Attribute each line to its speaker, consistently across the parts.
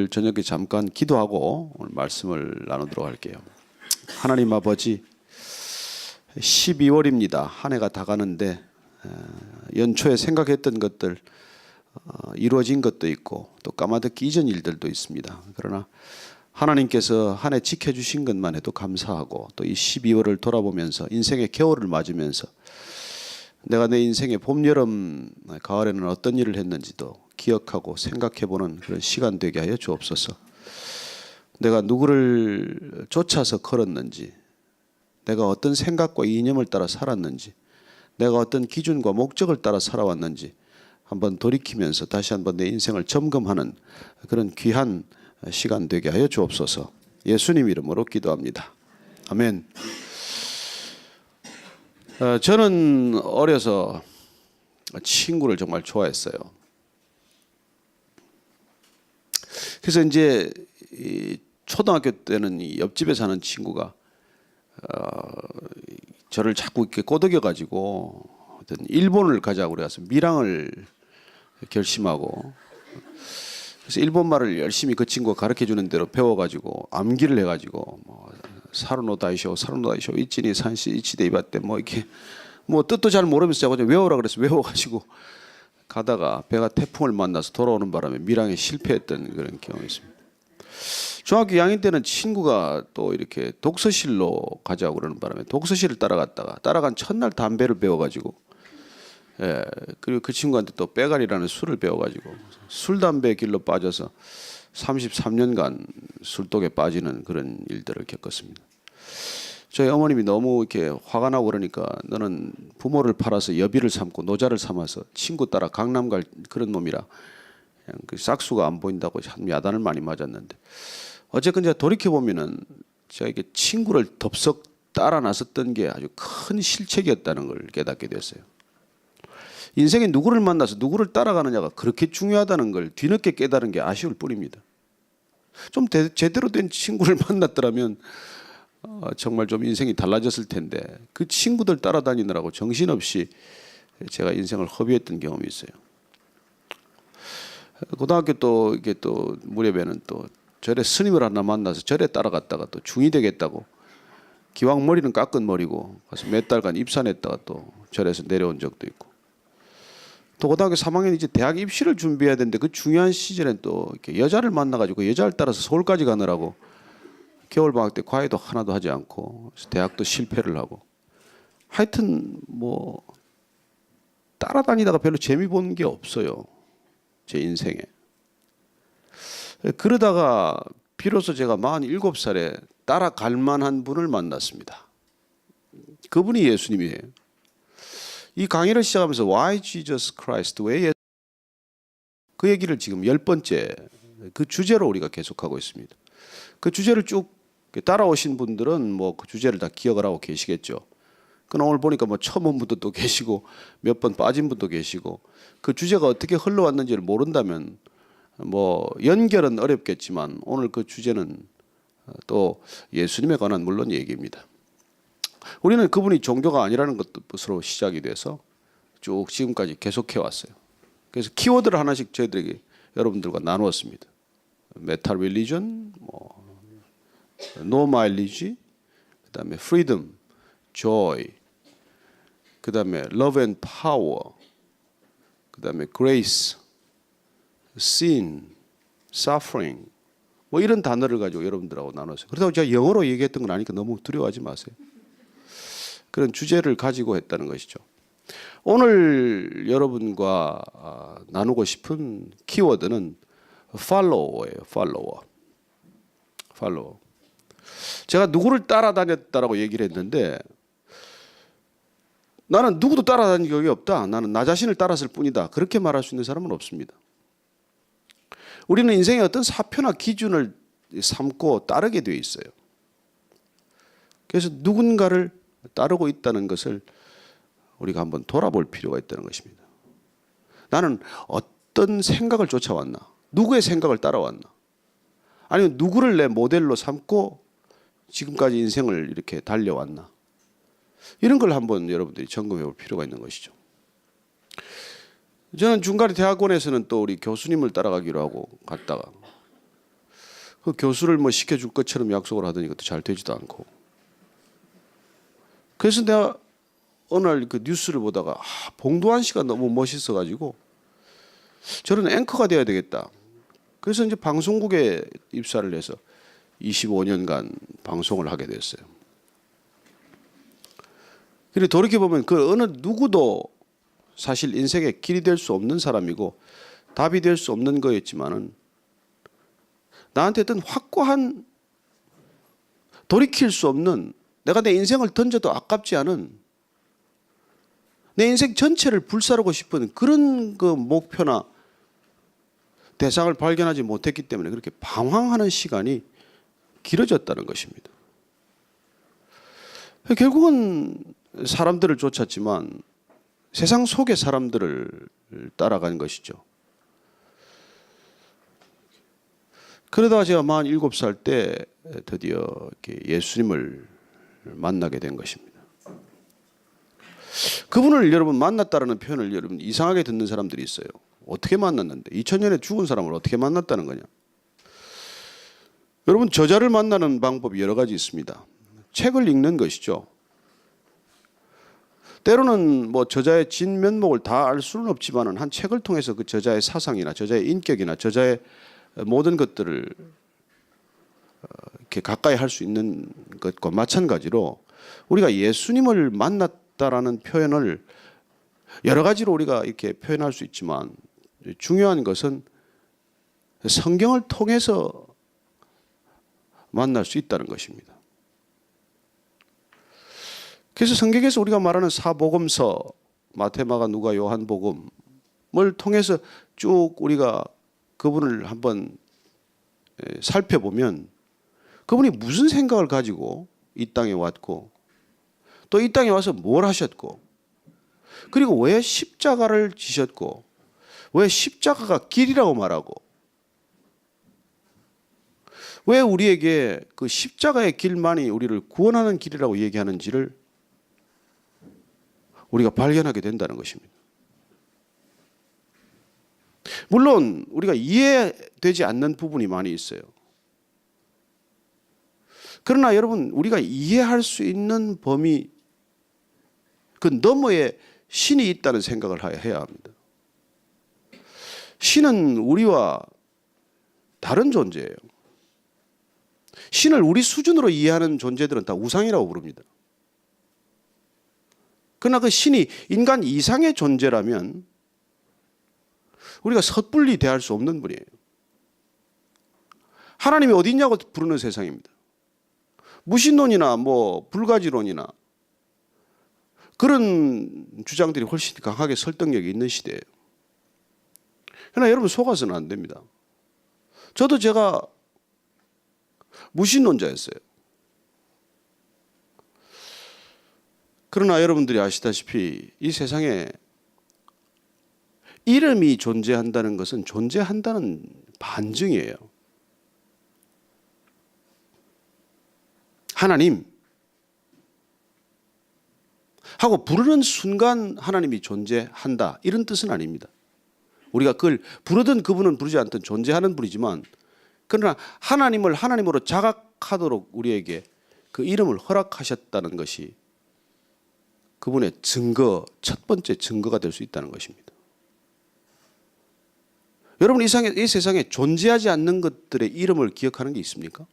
Speaker 1: 오늘 저녁에 잠깐 기도하고 오늘 말씀을 나누도록 할게요. 하나님 아버지, 12월입니다. 한 해가 다 가는데 연초에 생각했던 것들 이루어진 것도 있고 또 까마득히 잊은 일들도 있습니다. 그러나 하나님께서 한 해 지켜주신 것만 해도 감사하고 또 이 12월을 돌아보면서 인생의 겨울을 맞으면서 내가 내 인생의 봄, 여름, 가을에는 어떤 일을 했는지도 기억하고 생각해보는 그런 시간 되게 하여 주옵소서. 내가 누구를 쫓아서 걸었는지, 내가 어떤 생각과 이념을 따라 살았는지, 내가 어떤 기준과 목적을 따라 살아왔는지 한번 돌이키면서 다시 한번 내 인생을 점검하는 그런 귀한 시간 되게 하여 주옵소서. 예수님 이름으로 기도합니다. 아멘. 저는 어려서 친구를 정말 좋아했어요. 그래서 이제 초등학교 때는 이 옆집에 사는 친구가 저를 자꾸 이렇게 꼬드겨 가지고 일본을 가자고 그래서 밀항을 결심하고, 그래서 일본말을 열심히 그 친구가 가르쳐 주는 대로 배워가지고 암기를 해가지고 뭐 사루노다이쇼 이치니 산시 이치데 이바떼 뭐 이렇게 뭐 뜻도 잘 모르면서 자꾸 외우라 그래서 외워가지고 가다가 배가 태풍을 만나서 돌아오는 바람에 밀항에 실패했던 그런 경험이 있습니다. 중학교 2학년 때는 친구가 또 이렇게 독서실로 가자고 그러는 바람에 독서실을 따라간 첫날 담배를 배워가지고, 그리고 그 친구한테 또 빼갈이라는 술을 배워가지고 술 담배 길로 빠져서 33년간 술독에 빠지는 그런 일들을 겪었습니다. 저희 어머님이 너무 이렇게 화가 나고 그러니까 너는 부모를 팔아서 여비를 삼고 노자를 삼아서 친구 따라 강남 갈 그런 놈이라 그냥 그 싹수가 안 보인다고 참 야단을 많이 맞았는데, 어쨌건 제가 돌이켜 보면은 제가 이게 친구를 덥석 따라 나섰던 게 아주 큰 실책이었다는 걸 깨닫게 됐어요. 인생에 누구를 만나서 누구를 따라가느냐가 그렇게 중요하다는 걸 뒤늦게 깨달은 게 아쉬울 뿐입니다. 좀 제대로 된 친구를 만났더라면 정말 좀 인생이 달라졌을 텐데 그 친구들 따라다니느라고 정신없이 제가 인생을 허비했던 경험이 있어요. 고등학교 또 이게 또 무렵에는 또 절에 스님을 하나 만나서 절에 따라갔다가 또 중이 되겠다고 기왕 머리는 깎은 머리고 가서 몇 달간 입산했다가 또 절에서 내려온 적도 있고, 또 고등학교 3학년 이제 대학 입시를 준비해야 되는데 그 중요한 시절엔 또 이렇게 여자를 만나가지고 그 여자를 따라서 서울까지 가느라고 겨울 방학 때 과외도 하나도 하지 않고 대학도 실패를 하고, 하여튼 뭐 따라다니다가 별로 재미 보는 게 없어요, 제 인생에. 그러다가 비로소 제가 47살에 따라갈 만한 분을 만났습니다. 그분이 예수님이에요. 이 강의를 시작하면서 Why Jesus Christ? 왜 예수? 그 얘기를 지금 10번째 그 주제로 우리가 계속하고 있습니다. 그 주제를 쭉 따라오신 분들은 뭐 그 주제를 다 기억을 하고 계시겠죠. 그러나 오늘 보니까 뭐 처음 온 분도 또 계시고 몇 번 빠진 분도 계시고, 그 주제가 어떻게 흘러왔는지를 모른다면 뭐 연결은 어렵겠지만 오늘 그 주제는 또 예수님에 관한 물론 얘기입니다. 우리는 그분이 종교가 아니라는 것으로 시작이 돼서 쭉 지금까지 계속해 왔어요. 그래서 키워드를 하나씩 저희들에게 여러분들과 나누었습니다. 메탈 릴리전, 뭐 노 마일리지, 그다음에 프리덤, 조이, 그다음에 러브 앤 파워, 그다음에 그레이스, sin, suffering, 뭐 이런 단어를 가지고 여러분들하고 나눴어요. 그렇다고 제가 영어로 얘기했던 건 아니니까 너무 두려워하지 마세요. 그런 주제를 가지고 했다는 것이죠. 오늘 여러분과 나누고 싶은 키워드는 follow예요. follow. 제가 누구를 따라다녔다라고 얘기를 했는데, 나는 누구도 따라다닌 적이 없다, 나는 나 자신을 따랐을 뿐이다, 그렇게 말할 수 있는 사람은 없습니다. 우리는 인생의 어떤 사표나 기준을 삼고 따르게 되어 있어요. 그래서 누군가를 따르고 있다는 것을 우리가 한번 돌아볼 필요가 있다는 것입니다. 나는 어떤 생각을 쫓아왔나? 누구의 생각을 따라왔나? 아니면 누구를 내 모델로 삼고 지금까지 인생을 이렇게 달려왔나? 이런 걸 한번 여러분들이 점검해 볼 필요가 있는 것이죠. 저는 중간에 대학원에서는 또 우리 교수님을 따라가기로 하고 갔다가 그 교수를 뭐 시켜줄 것처럼 약속을 하더니 그것도 잘 되지도 않고. 그래서 내가 어느 날 그 뉴스를 보다가 봉도환 씨가 너무 멋있어가지고 저는 앵커가 돼야 되겠다. 그래서 이제 방송국에 입사를 해서 25년간 방송을 하게 됐어요. 그리고 돌이켜보면 그 어느 누구도 사실 인생의 길이 될 수 없는 사람이고 답이 될 수 없는 거였지만은 나한테 어떤 확고한 돌이킬 수 없는 내가 내 인생을 던져도 아깝지 않은 내 인생 전체를 불사르고 싶은 그런 그 목표나 대상을 발견하지 못했기 때문에 그렇게 방황하는 시간이 길어졌다는 것입니다. 결국은 사람들을 쫓았지만 세상 속의 사람들을 따라간 것이죠. 그러다가 제가 47살 때 드디어 이렇게 예수님을 만나게 된 것입니다. 그분을 여러분 만났다라는 표현을 여러분 이상하게 듣는 사람들이 있어요. 어떻게 만났는데 2000년에 죽은 사람을 어떻게 만났다는 거냐. 여러분 저자를 만나는 방법이 여러 가지 있습니다. 책을 읽는 것이죠. 때로는 뭐 저자의 진면목을 다 알 수는 없지만은 한 책을 통해서 그 저자의 사상이나 저자의 인격이나 저자의 모든 것들을 이렇게 가까이 할 수 있는 것과 마찬가지로 우리가 예수님을 만났다라는 표현을 여러 가지로 우리가 이렇게 표현할 수 있지만 중요한 것은 성경을 통해서 만날 수 있다는 것입니다. 그래서 성경에서 우리가 말하는 사복음서 마태, 마가, 누가, 요한복음을 통해서 쭉 우리가 그분을 한번 살펴보면 그분이 무슨 생각을 가지고 이 땅에 왔고 또 이 땅에 와서 뭘 하셨고 그리고 왜 십자가를 지셨고 왜 십자가가 길이라고 말하고 왜 우리에게 그 십자가의 길만이 우리를 구원하는 길이라고 얘기하는지를 우리가 발견하게 된다는 것입니다. 물론 우리가 이해되지 않는 부분이 많이 있어요. 그러나 여러분 우리가 이해할 수 있는 범위 그 너머에 신이 있다는 생각을 해야 합니다. 신은 우리와 다른 존재예요. 신을 우리 수준으로 이해하는 존재들은 다 우상이라고 부릅니다. 그러나 그 신이 인간 이상의 존재라면 우리가 섣불리 대할 수 없는 분이에요. 하나님이 어디 있냐고 부르는 세상입니다. 무신론이나 뭐 불가지론이나 그런 주장들이 훨씬 강하게 설득력이 있는 시대예요. 그러나 여러분 속아서는 안 됩니다. 저도 제가 무신론자였어요. 그러나 여러분들이 아시다시피 이 세상에 이름이 존재한다는 것은 존재한다는 반증이에요. 하나님 하고 부르는 순간 하나님이 존재한다 이런 뜻은 아닙니다. 우리가 그걸 부르든 그분은 부르지 않든 존재하는 분이지만 그러나 하나님을 하나님으로 자각하도록 우리에게 그 이름을 허락하셨다는 것이 그분의 증거, 첫 번째 증거가 될 수 있다는 것입니다. 여러분 이 세상에 존재하지 않는 것들의 이름을 기억하는 게 있습니까?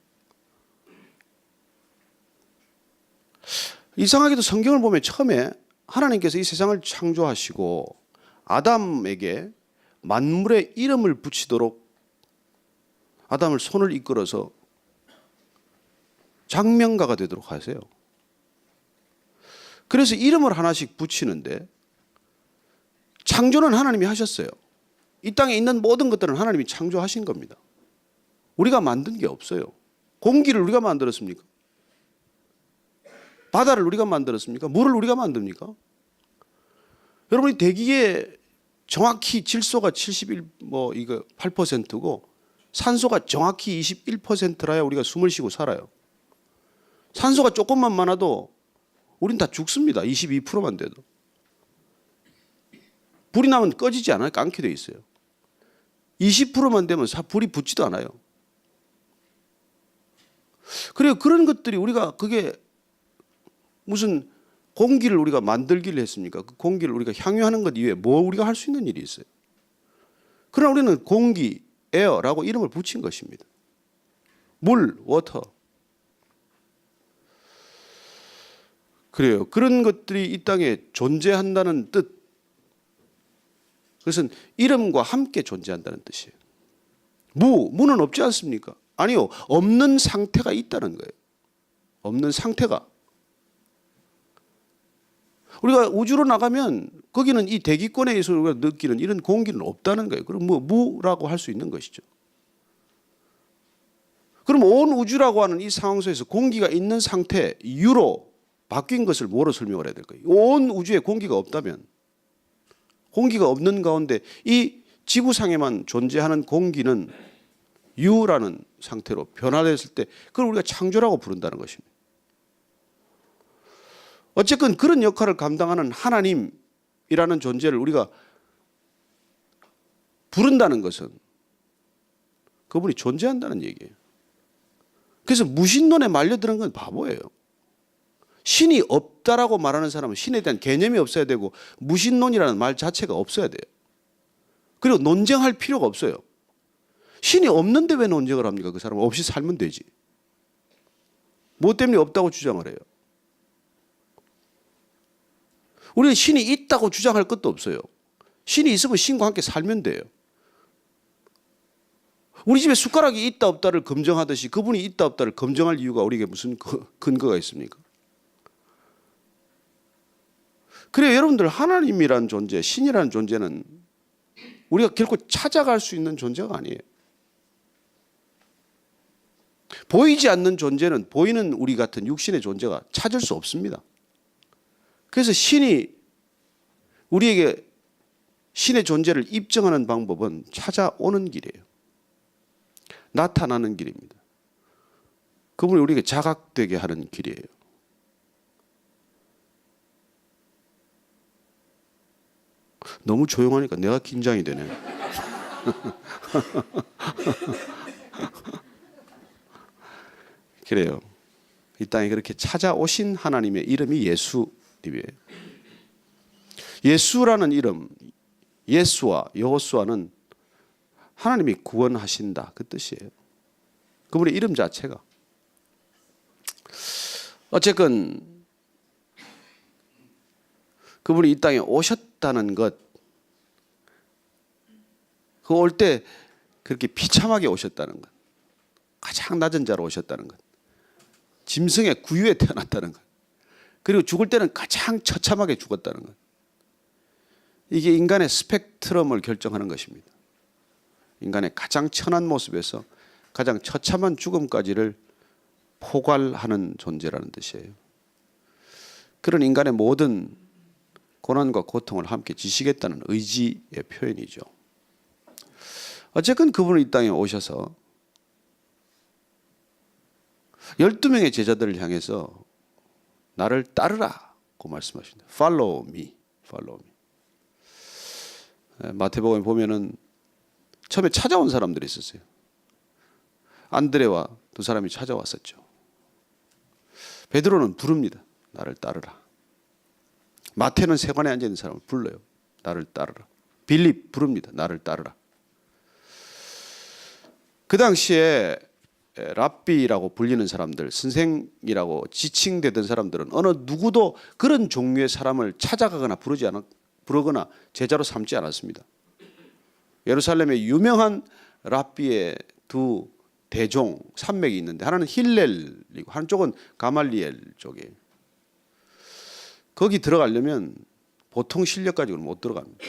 Speaker 1: 이상하게도 성경을 보면 처음에 하나님께서 이 세상을 창조하시고 아담에게 만물의 이름을 붙이도록 아담을 손을 이끌어서 장명가가 되도록 하세요. 그래서 이름을 하나씩 붙이는데 창조는 하나님이 하셨어요. 이 땅에 있는 모든 것들은 하나님이 창조하신 겁니다. 우리가 만든 게 없어요. 공기를 우리가 만들었습니까? 바다를 우리가 만들었습니까? 물을 우리가 만듭니까? 여러분이 대기에 정확히 질소가 8%고 산소가 정확히 21%라야 우리가 숨을 쉬고 살아요. 산소가 조금만 많아도 우린 다 죽습니다. 22%만 돼도. 불이 나면 꺼지지 않아요. 깡게 돼 있어요. 20%만 되면 불이 붙지도 않아요. 그래요. 그런 것들이 우리가 그게 무슨 공기를 우리가 만들기를 했습니까? 그 공기를 우리가 향유하는 것 이외에 뭐 우리가 할 수 있는 일이 있어요? 그러나 우리는 공기, 에어라고 이름을 붙인 것입니다. 물, 워터. 그래요. 그런 것들이 이 땅에 존재한다는 뜻. 그것은 이름과 함께 존재한다는 뜻이에요. 무는 없지 않습니까? 아니요. 없는 상태가 있다는 거예요. 없는 상태가. 우리가 우주로 나가면 거기는 이 대기권에서 우리가 느끼는 이런 공기는 없다는 거예요. 그럼 무라고 할 수 있는 것이죠. 그럼 온 우주라고 하는 이 상황 속에서 공기가 있는 상태, 유로 바뀐 것을 뭐로 설명을 해야 될까요? 온 우주에 공기가 없다면, 공기가 없는 가운데 이 지구상에만 존재하는 공기는 유라는 상태로 변화됐을 때 그걸 우리가 창조라고 부른다는 것입니다. 어쨌든 그런 역할을 감당하는 하나님이라는 존재를 우리가 부른다는 것은 그분이 존재한다는 얘기예요. 그래서 무신론에 말려드는 건 바보예요. 신이 없다라고 말하는 사람은 신에 대한 개념이 없어야 되고 무신론이라는 말 자체가 없어야 돼요. 그리고 논쟁할 필요가 없어요. 신이 없는데 왜 논쟁을 합니까? 그 사람은 없이 살면 되지. 뭐 때문에 없다고 주장을 해요? 우리는 신이 있다고 주장할 것도 없어요. 신이 있으면 신과 함께 살면 돼요. 우리 집에 숟가락이 있다 없다를 검증하듯이 그분이 있다 없다를 검증할 이유가 우리에게 무슨 근거가 있습니까? 그래요. 여러분들 하나님이라는 존재, 신이라는 존재는 우리가 결코 찾아갈 수 있는 존재가 아니에요. 보이지 않는 존재는 보이는 우리 같은 육신의 존재가 찾을 수 없습니다. 그래서 신이 우리에게 신의 존재를 입증하는 방법은 찾아오는 길이에요. 나타나는 길입니다. 그분이 우리에게 자각되게 하는 길이에요. 너무 조용하니까 내가 긴장이 되네. 그래요. 이 땅에 그렇게 찾아오신 하나님의 이름이 예수님이에요. 예수라는 이름, 예수와 여호수아는 하나님이 구원하신다 그 뜻이에요. 그분의 이름 자체가. 어쨌건 그분이 이 땅에 오셨다는 것, 그 올 때 그렇게 비참하게 오셨다는 것, 가장 낮은 자로 오셨다는 것, 짐승의 구유에 태어났다는 것, 그리고 죽을 때는 가장 처참하게 죽었다는 것. 이게 인간의 스펙트럼을 결정하는 것입니다. 인간의 가장 천한 모습에서 가장 처참한 죽음까지를 포괄하는 존재라는 뜻이에요. 그런 인간의 모든 고난과 고통을 함께 지시겠다는 의지의 표현이죠. 어쨌든 그분은 이 땅에 오셔서 12명의 제자들을 향해서 나를 따르라고 말씀하십니다. Follow me, follow me. 마태복음에 보면은 처음에 찾아온 사람들이 있었어요. 안드레와 두 사람이 찾아왔었죠. 베드로는 부릅니다. 나를 따르라. 마태는 세관에 앉아있는 사람을 불러요. 나를 따르라. 빌립 부릅니다. 나를 따르라. 그 당시에 랍비라고 불리는 사람들, 선생이라고 지칭되던 사람들은 어느 누구도 그런 종류의 사람을 찾아가거나 부르거나 제자로 삼지 않았습니다. 예루살렘에 유명한 랍비의 두 대종 산맥이 있는데 하나는 힐렐이고 한쪽은 가말리엘 쪽이에요. 거기 들어가려면 보통 실력 가지고는 못 들어갑니다.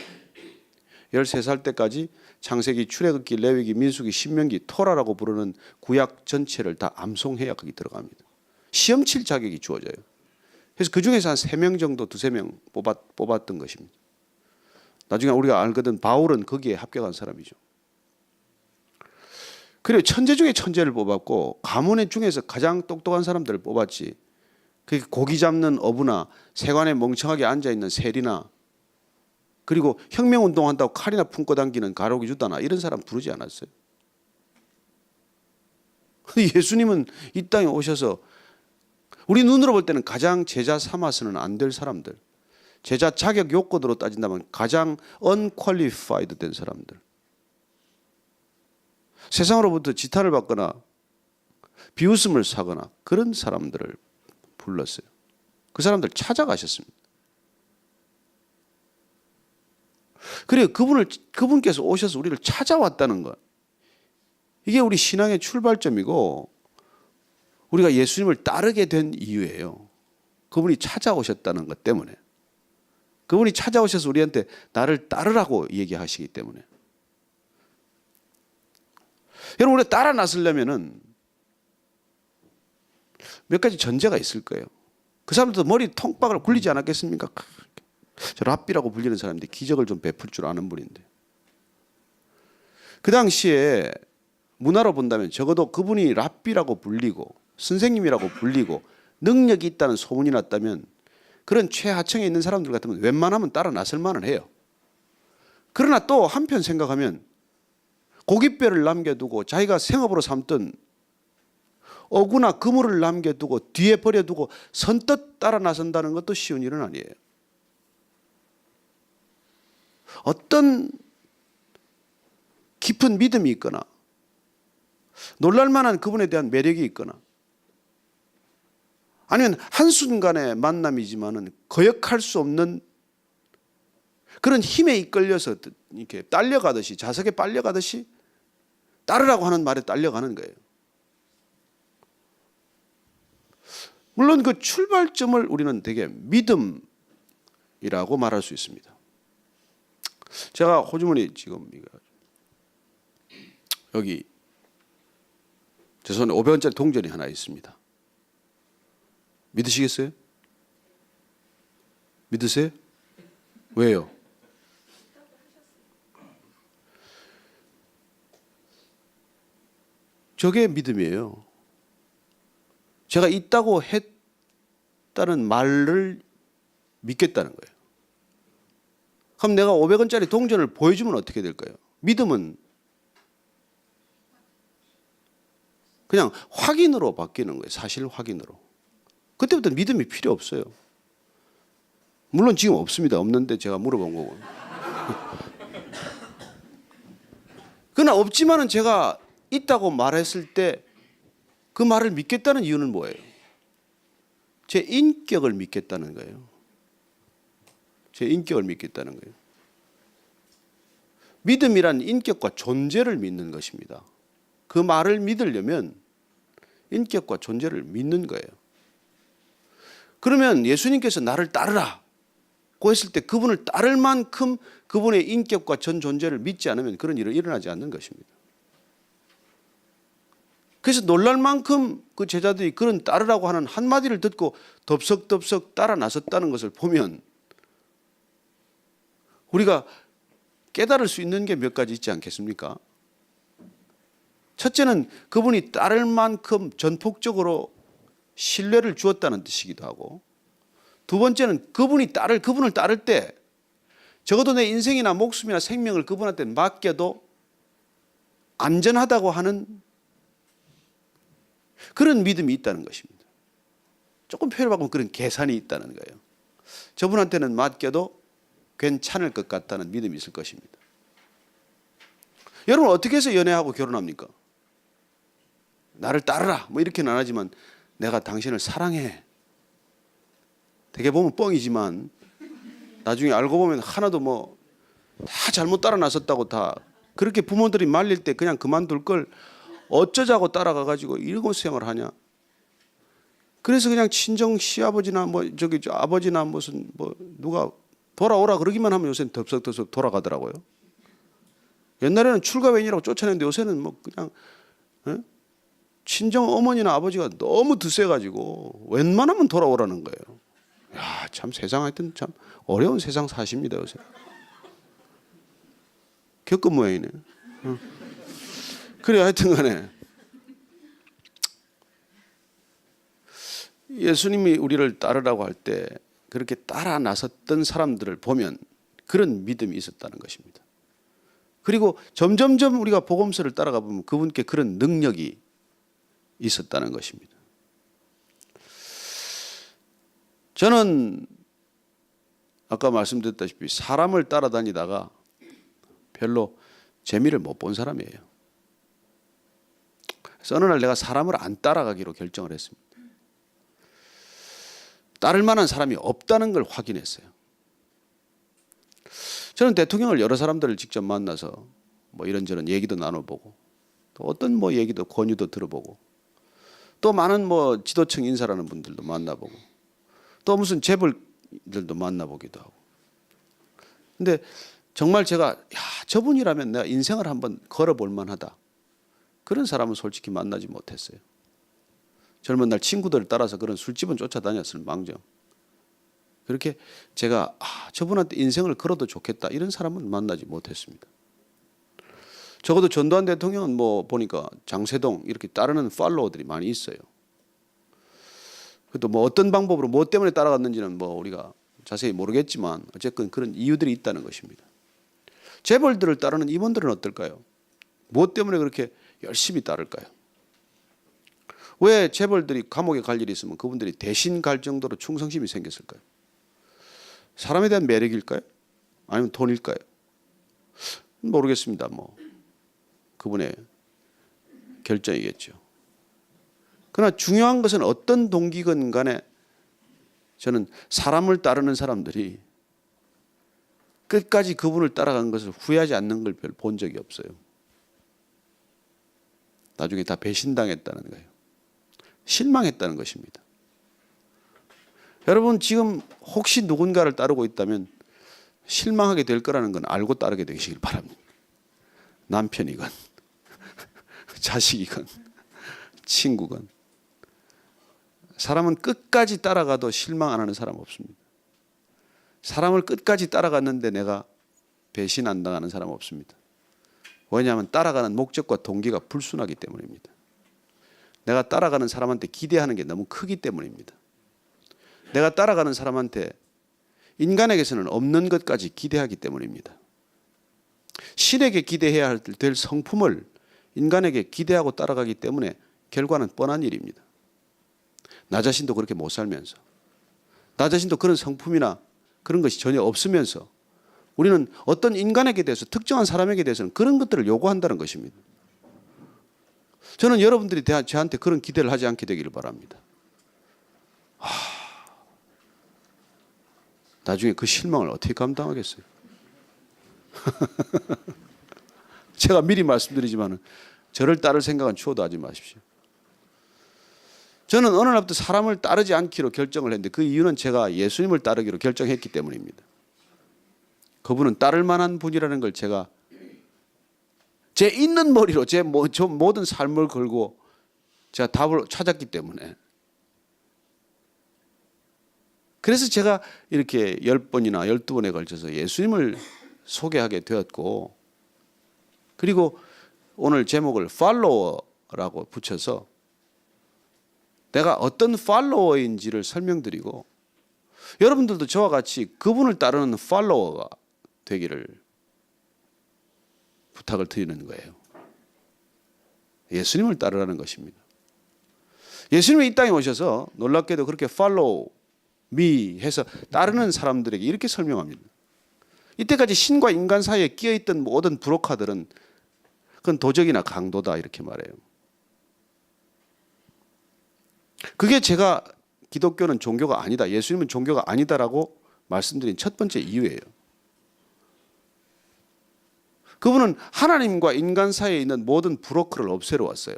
Speaker 1: 13살 때까지 창세기, 출애굽기, 레위기, 민수기, 신명기, 토라라고 부르는 구약 전체를 다 암송해야 거기 들어갑니다. 시험 칠 자격이 주어져요. 그래서 그중에서 한 3명 정도, 2~3명 뽑았던 것입니다. 나중에 우리가 알거든 바울은 거기에 합격한 사람이죠. 그리고 천재 중에 천재를 뽑았고 가문 중에서 가장 똑똑한 사람들을 뽑았지. 그 고기 잡는 어부나 세관에 멍청하게 앉아있는 세리나 그리고 혁명운동한다고 칼이나 품고 당기는 가로기 주다나 이런 사람 부르지 않았어요. 예수님은 이 땅에 오셔서 우리 눈으로 볼 때는 가장 제자 삼아서는 안 될 사람들, 제자 자격 요건으로 따진다면 가장 unqualified 된 사람들, 세상으로부터 지탄을 받거나 비웃음을 사거나 그런 사람들을 불렀어요. 그 사람들 찾아가셨습니다. 그래요. 그분께서 오셔서 우리를 찾아왔다는 것. 이게 우리 신앙의 출발점이고 우리가 예수님을 따르게 된 이유예요. 그분이 찾아오셨다는 것 때문에. 그분이 찾아오셔서 우리한테 나를 따르라고 얘기하시기 때문에. 여러분, 우리가 따라 나서려면은 몇 가지 전제가 있을 거예요. 그 사람들도 머리 통박을 굴리지 않았겠습니까? 저 랍비라고 불리는 사람인데 기적을 좀 베풀 줄 아는 분인데. 그 당시에 문화로 본다면 적어도 그분이 랍비라고 불리고 선생님이라고 불리고 능력이 있다는 소문이 났다면 그런 최하층에 있는 사람들 같으면 웬만하면 따라 나설 만은 해요. 그러나 또 한편 생각하면 고깃배를 남겨두고 자기가 생업으로 삼던 어구나 그물을 남겨두고 뒤에 버려두고 선뜻 따라 나선다는 것도 쉬운 일은 아니에요. 어떤 깊은 믿음이 있거나 놀랄만한 그분에 대한 매력이 있거나 아니면 한순간의 만남이지만은 거역할 수 없는 그런 힘에 이끌려서 이렇게 딸려가듯이 자석에 빨려가듯이 따르라고 하는 말에 딸려가는 거예요. 물론 그 출발점을 우리는 되게 믿음이라고 말할 수 있습니다. 제가 호주머니 지금 여기 제 손에 500원짜리 동전이 하나 있습니다. 믿으시겠어요? 믿으세요? 왜요? 저게 믿음이에요. 제가 있다고 했다는 말을 믿겠다는 거예요. 그럼 내가 500원짜리 동전을 보여주면 어떻게 될까요? 믿음은 그냥 확인으로 바뀌는 거예요. 사실 확인으로. 그때부터 믿음이 필요 없어요. 물론 지금 없습니다. 없는데 제가 물어본 거고. 그러나 없지만은 제가 있다고 말했을 때 그 말을 믿겠다는 이유는 뭐예요? 제 인격을 믿겠다는 거예요. 제 인격을 믿겠다는 거예요. 믿음이란 인격과 존재를 믿는 것입니다. 그 말을 믿으려면 인격과 존재를 믿는 거예요. 그러면 예수님께서 나를 따르라고 했을 때 그분을 따를 만큼 그분의 인격과 전 존재를 믿지 않으면 그런 일은 일어나지 않는 것입니다. 그래서 놀랄 만큼 그 제자들이 그런 따르라고 하는 한마디를 듣고 덥석덥석 따라 나섰다는 것을 보면 우리가 깨달을 수 있는 게 몇 가지 있지 않겠습니까? 첫째는 그분이 따를 만큼 전폭적으로 신뢰를 주었다는 뜻이기도 하고, 두 번째는 그분을 따를 때 적어도 내 인생이나 목숨이나 생명을 그분한테 맡겨도 안전하다고 하는 그런 믿음이 있다는 것입니다. 조금 표현을 바꾸면 그런 계산이 있다는 거예요. 저분한테는 맡겨도 괜찮을 것 같다는 믿음이 있을 것입니다. 여러분 어떻게 해서 연애하고 결혼합니까? 나를 따르라 뭐 이렇게는 안 하지만 내가 당신을 사랑해. 되게 보면 뻥이지만 나중에 알고 보면 하나도 뭐 다 잘못 따라 나섰다고 다 그렇게 부모들이 말릴 때 그냥 그만둘 걸 어쩌자고 따라가 가지고 이런 생활을 하냐. 그래서 그냥 친정 시아버지나 뭐 저기 아버지나 무슨 뭐 누가 돌아오라 그러기만 하면 요새는 덥석덥석 돌아가더라고요. 옛날에는 출가회의라고 쫓아냈는데 요새는 뭐 그냥 친정 어머니나 아버지가 너무 드세가지고 웬만하면 돌아오라는 거예요. 야, 참 세상 하여튼 참 어려운 세상 사십니다 요새. 겪은 모양이네. 그래 하여튼 간에 예수님이 우리를 따르라고 할 때 그렇게 따라 나섰던 사람들을 보면 그런 믿음이 있었다는 것입니다. 그리고 점점점 우리가 복음서를 따라가 보면 그분께 그런 능력이 있었다는 것입니다. 저는 아까 말씀드렸다시피 사람을 따라다니다가 별로 재미를 못 본 사람이에요. 그래서 어느 날 내가 사람을 안 따라가기로 결정을 했습니다. 따를 만한 사람이 없다는 걸 확인했어요. 저는 대통령을 여러 사람들을 직접 만나서 뭐 이런저런 얘기도 나눠보고 또 어떤 뭐 얘기도 권유도 들어보고 또 많은 뭐 지도층 인사라는 분들도 만나보고 또 무슨 재벌들도 만나보기도 하고. 근데 정말 제가 야, 저분이라면 내가 인생을 한번 걸어볼 만하다. 그런 사람은 솔직히 만나지 못했어요. 젊은 날 친구들을 따라서 그런 술집은 쫓아다녔을 망정. 그렇게 제가 저분한테 인생을 걸어도 좋겠다 이런 사람은 만나지 못했습니다. 적어도 전두환 대통령은 뭐 보니까 장세동 이렇게 따르는 팔로워들이 많이 있어요. 그래도 뭐 어떤 방법으로 뭐 때문에 따라갔는지는 뭐 우리가 자세히 모르겠지만 어쨌든 그런 이유들이 있다는 것입니다. 재벌들을 따르는 임원들은 어떨까요? 무엇 때문에 그렇게 열심히 따를까요? 왜 재벌들이 감옥에 갈 일이 있으면 그분들이 대신 갈 정도로 충성심이 생겼을까요? 사람에 대한 매력일까요? 아니면 돈일까요? 모르겠습니다. 뭐 그분의 결정이겠죠. 그러나 중요한 것은 어떤 동기건 간에 저는 사람을 따르는 사람들이 끝까지 그분을 따라간 것을 후회하지 않는 걸 별 본 적이 없어요. 나중에 다 배신당했다는 거예요. 실망했다는 것입니다. 여러분 지금 혹시 누군가를 따르고 있다면 실망하게 될 거라는 건 알고 따르게 되시길 바랍니다. 남편이건 자식이건 친구건 사람은 끝까지 따라가도 실망 안 하는 사람 없습니다. 사람을 끝까지 따라갔는데 내가 배신 안 당하는 사람 없습니다. 왜냐하면 따라가는 목적과 동기가 불순하기 때문입니다. 내가 따라가는 사람한테 기대하는 게 너무 크기 때문입니다. 내가 따라가는 사람한테 인간에게서는 없는 것까지 기대하기 때문입니다. 신에게 기대해야 될 성품을 인간에게 기대하고 따라가기 때문에 결과는 뻔한 일입니다. 나 자신도 그렇게 못 살면서 나 자신도 그런 성품이나 그런 것이 전혀 없으면서 우리는 어떤 인간에게 대해서 특정한 사람에게 대해서는 그런 것들을 요구한다는 것입니다. 저는 여러분들이 저한테 그런 기대를 하지 않게 되기를 바랍니다. 나중에 그 실망을 어떻게 감당하겠어요? 제가 미리 말씀드리지만 저를 따를 생각은 추호도 하지 마십시오. 저는 어느 날부터 사람을 따르지 않기로 결정을 했는데 그 이유는 제가 예수님을 따르기로 결정했기 때문입니다. 그분은 따를 만한 분이라는 걸 제가 제 있는 머리로 제 모든 삶을 걸고 제가 답을 찾았기 때문에 그래서 제가 이렇게 10번이나 12번에 걸쳐서 예수님을 소개하게 되었고 그리고 오늘 제목을 팔로워라고 붙여서 내가 어떤 팔로워인지를 설명드리고 여러분들도 저와 같이 그분을 따르는 팔로워가 되기를 부탁을 드리는 거예요. 예수님을 따르라는 것입니다. 예수님이 이 땅에 오셔서 놀랍게도 그렇게 팔로우 미 해서 따르는 사람들에게 이렇게 설명합니다. 이때까지 신과 인간 사이에 끼어있던 모든 브로커들은 그건 도적이나 강도다 이렇게 말해요. 그게 제가 기독교는 종교가 아니다, 예수님은 종교가 아니다라고 말씀드린 첫 번째 이유예요. 그분은 하나님과 인간 사이에 있는 모든 브로커를 없애러 왔어요.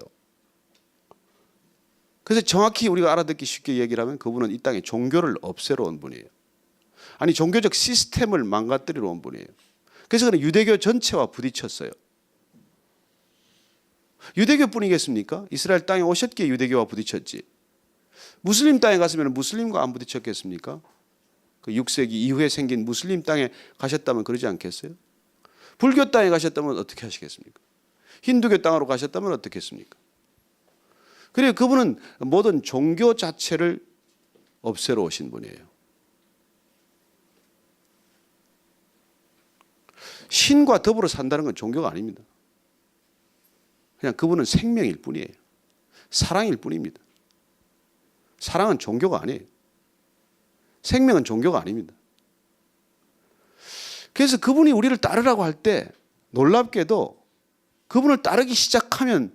Speaker 1: 그래서 정확히 우리가 알아듣기 쉽게 얘기를 하면 그분은 이 땅에 종교를 없애러 온 분이에요. 아니 종교적 시스템을 망가뜨리러 온 분이에요. 그래서 그는 유대교 전체와 부딪혔어요. 유대교뿐이겠습니까? 이스라엘 땅에 오셨기에 유대교와 부딪혔지. 무슬림 땅에 갔으면 무슬림과 안 부딪혔겠습니까? 그 6세기 이후에 생긴 무슬림 땅에 가셨다면 그러지 않겠어요? 불교 땅에 가셨다면 어떻게 하시겠습니까? 힌두교 땅으로 가셨다면 어떻게 했습니까? 그리고 그분은 모든 종교 자체를 없애러 오신 분이에요. 신과 더불어 산다는 건 종교가 아닙니다. 그냥 그분은 생명일 뿐이에요. 사랑일 뿐입니다. 사랑은 종교가 아니에요. 생명은 종교가 아닙니다. 그래서 그분이 우리를 따르라고 할 때 놀랍게도 그분을 따르기 시작하면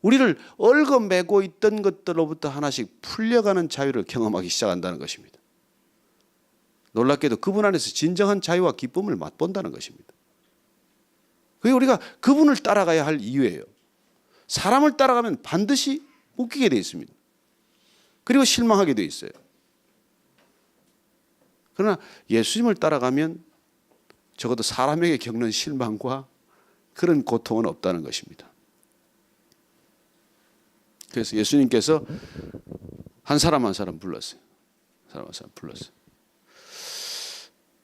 Speaker 1: 우리를 얽어매고 있던 것들로부터 하나씩 풀려가는 자유를 경험하기 시작한다는 것입니다. 놀랍게도 그분 안에서 진정한 자유와 기쁨을 맛본다는 것입니다. 그게 우리가 그분을 따라가야 할 이유예요. 사람을 따라가면 반드시 웃기게 되어 있습니다. 그리고 실망하게 되어 있어요. 그러나 예수님을 따라가면 적어도 사람에게 겪는 실망과 그런 고통은 없다는 것입니다. 그래서 예수님께서 한 사람 한 사람 불렀어요. 한 사람 한 사람 불렀어요.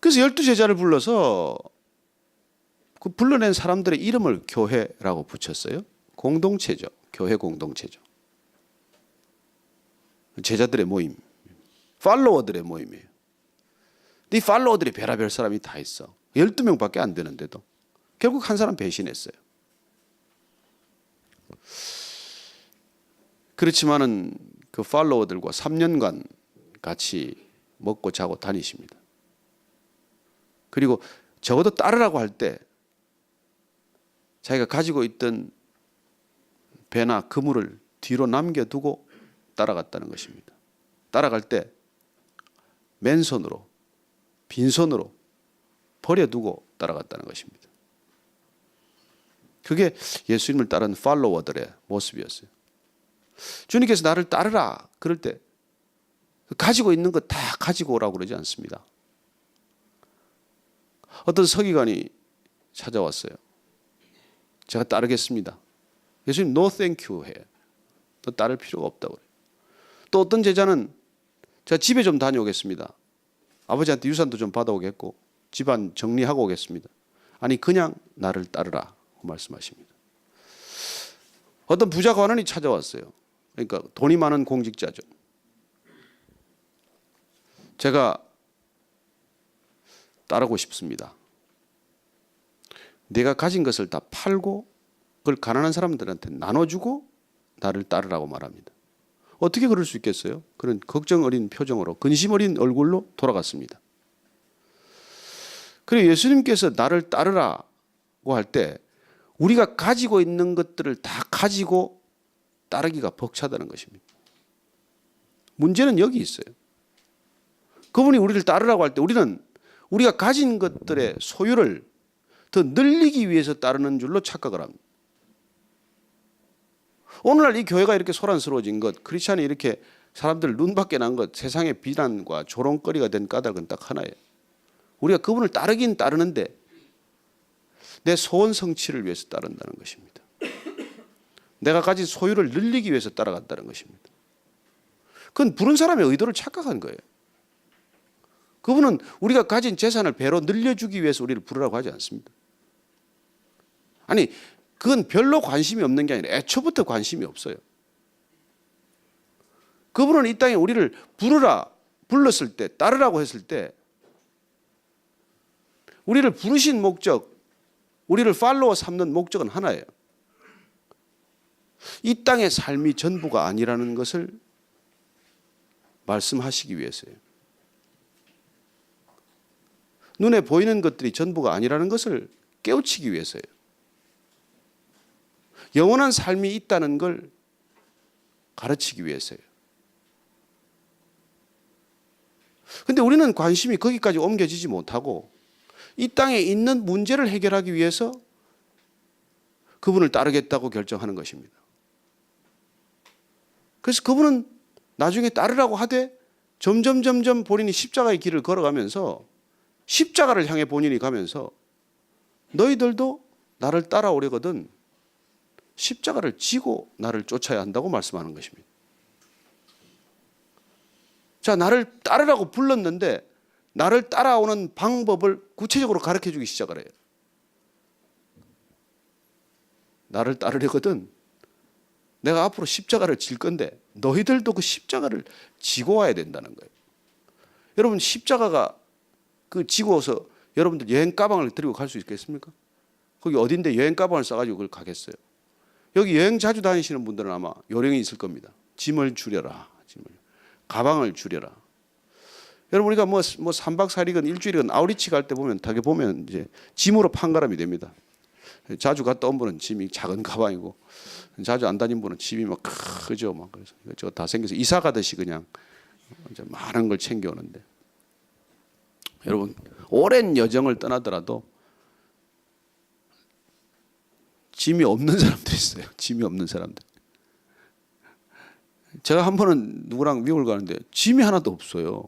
Speaker 1: 그래서 12제자를 불러서 그 불러낸 사람들의 이름을 교회라고 붙였어요. 공동체죠. 교회 공동체죠. 제자들의 모임, 팔로워들의 모임이에요. 이 팔로워들이 별의별 사람이 다 있어. 12명밖에 안 되는데도 결국 한 사람 배신했어요. 그렇지만은 그 팔로워들과 3년간 같이 먹고 자고 다니십니다. 그리고 적어도 따르라고 할 때 자기가 가지고 있던 배나 그물을 뒤로 남겨두고 따라갔다는 것입니다. 따라갈 때 맨손으로 빈손으로 버려두고 따라갔다는 것입니다. 그게 예수님을 따르는 팔로워들의 모습이었어요. 주님께서 나를 따르라 그럴 때 가지고 있는 것 다 가지고 오라고 그러지 않습니다. 어떤 서기관이 찾아왔어요. 제가 따르겠습니다. 예수님 no thank you 해. 너 따를 필요가 없다고 그래요. 또 어떤 제자는 제가 집에 좀 다녀오겠습니다. 아버지한테 유산도 좀 받아오겠고 집안 정리하고 오겠습니다. 아니 그냥 나를 따르라 말씀하십니다. 어떤 부자 관원이 찾아왔어요. 그러니까 돈이 많은 공직자죠. 제가 따르고 싶습니다. 내가 가진 것을 다 팔고 그걸 가난한 사람들한테 나눠주고 나를 따르라고 말합니다. 어떻게 그럴 수 있겠어요? 그런 걱정 어린 표정으로 근심 어린 얼굴로 돌아갔습니다. 그리고 예수님께서 나를 따르라고 할 때 우리가 가지고 있는 것들을 다 가지고 따르기가 벅차다는 것입니다. 문제는 여기 있어요. 그분이 우리를 따르라고 할 때 우리는 우리가 가진 것들의 소유를 더 늘리기 위해서 따르는 줄로 착각을 합니다. 오늘날 이 교회가 이렇게 소란스러워진 것, 크리스찬이 이렇게 사람들 눈밖에 난 것, 세상의 비난과 조롱거리가 된 까닭은 딱 하나예요. 우리가 그분을 따르긴 따르는데 내 소원 성취를 위해서 따른다는 것입니다. 내가 가진 소유를 늘리기 위해서 따라간다는 것입니다. 그건 부른 사람의 의도를 착각한 거예요. 그분은 우리가 가진 재산을 배로 늘려주기 위해서 우리를 부르라고 하지 않습니다. 아니 그건 별로 관심이 없는 게 아니라 애초부터 관심이 없어요. 그분은 이 땅에 우리를 부르라 불렀을 때 따르라고 했을 때 우리를 부르신 목적, 우리를 팔로워 삼는 목적은 하나예요. 이 땅의 삶이 전부가 아니라는 것을 말씀하시기 위해서예요. 눈에 보이는 것들이 전부가 아니라는 것을 깨우치기 위해서예요. 영원한 삶이 있다는 걸 가르치기 위해서예요. 그런데 우리는 관심이 거기까지 옮겨지지 못하고 이 땅에 있는 문제를 해결하기 위해서 그분을 따르겠다고 결정하는 것입니다. 그래서 그분은 나중에 따르라고 하되 점점 본인이 십자가의 길을 걸어가면서 십자가를 향해 본인이 가면서 너희들도 나를 따라오려거든 십자가를 지고 나를 쫓아야 한다고 말씀하는 것입니다. 자, 나를 따르라고 불렀는데 나를 따라오는 방법을 구체적으로 가르쳐 주기 시작을 해요. 나를 따르려거든 내가 앞으로 십자가를 질 건데 너희들도 그 십자가를 지고 와야 된다는 거예요. 여러분 십자가가 그 지고서 여러분들 여행 가방을 들고 갈 수 있겠습니까? 거기 어딘데 여행 가방을 싸가지고 그걸 가겠어요. 여기 여행 자주 다니시는 분들은 아마 요령이 있을 겁니다. 짐을 줄여라. 가방을 줄여라. 여러분 우리가 뭐 3박 4일이건 일주일이건 아우리치 갈 때 보면 되게 보면 이제 짐으로 판가름이 됩니다. 자주 갔다 온 분은 짐이 작은 가방이고 자주 안 다닌 분은 짐이 막 크죠. 막 그래서 저거 다 생겨서 이사 가듯이 그냥 이제 많은 걸 챙겨오는데 여러분 오랜 여정을 떠나더라도 짐이 없는 사람들이 있어요. 짐이 없는 사람들. 제가 한 번은 누구랑 미국을 가는데 짐이 하나도 없어요.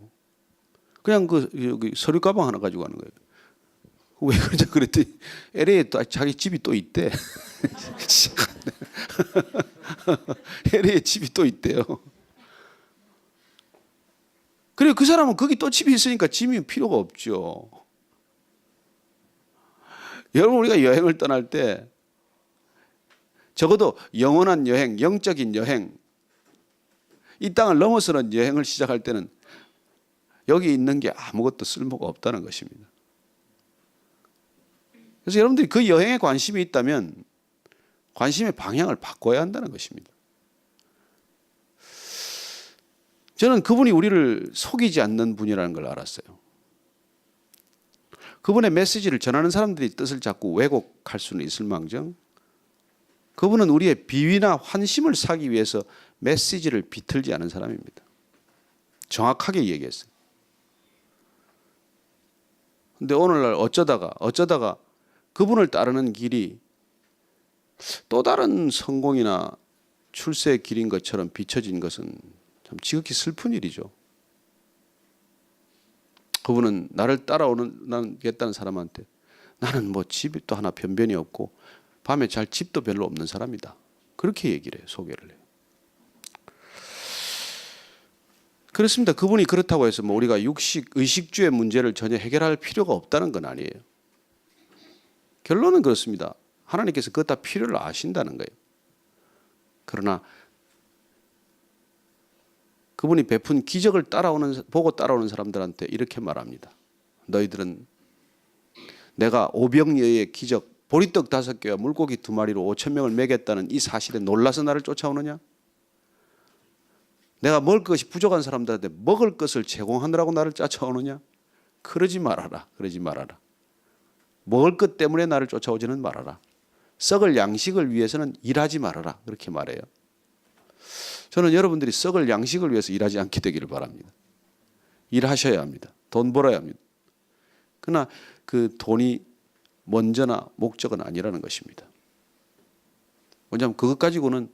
Speaker 1: 그냥 그 여기 서류 가방 하나 가지고 가는 거예요. 왜 그러냐 그랬더니 LA에 또 자기 집이 또 있대. LA에 집이 또 있대요. 그리고 그 사람은 거기 또 집이 있으니까 짐이 필요가 없죠. 여러분 우리가 여행을 떠날 때 적어도 영원한 여행, 영적인 여행, 이 땅을 넘어서는 여행을 시작할 때는 여기 있는 게 아무것도 쓸모가 없다는 것입니다. 그래서 여러분들이 그 여행에 관심이 있다면 관심의 방향을 바꿔야 한다는 것입니다. 저는 그분이 우리를 속이지 않는 분이라는 걸 알았어요. 그분의 메시지를 전하는 사람들이 뜻을 자꾸 왜곡할 수는 있을 망정 그분은 우리의 비위나 환심을 사기 위해서 메시지를 비틀지 않은 사람입니다. 정확하게 얘기했어요. 근데 오늘날 어쩌다가 그분을 따르는 길이 또 다른 성공이나 출세의 길인 것처럼 비춰진 것은 참 지극히 슬픈 일이죠. 그분은 나를 따라오겠다는 사람한테 나는 뭐 집도 하나 변변히 없고 밤에 잘 집도 별로 없는 사람이다. 그렇게 얘기를 해요. 소개를 해요. 그렇습니다. 그분이 그렇다고 해서 뭐 우리가 의식주의 문제를 전혀 해결할 필요가 없다는 건 아니에요. 결론은 그렇습니다. 하나님께서 그것 다 필요를 아신다는 거예요. 그러나 그분이 베푼 기적을 보고 따라오는 사람들한테 이렇게 말합니다. 너희들은 내가 오병이어의 기적, 보리떡 5개와 물고기 2마리로 5,000명을 먹였다는 이 사실에 놀라서 나를 쫓아오느냐? 내가 먹을 것이 부족한 사람들한테 먹을 것을 제공하느라고 나를 쫓아오느냐? 그러지 말아라. 그러지 말아라. 먹을 것 때문에 나를 쫓아오지는 말아라. 썩을 양식을 위해서는 일하지 말아라. 그렇게 말해요. 저는 여러분들이 썩을 양식을 위해서 일하지 않게 되기를 바랍니다. 일하셔야 합니다. 돈 벌어야 합니다. 그러나 그 돈이 먼저나 목적은 아니라는 것입니다. 왜냐하면 그것 가지고는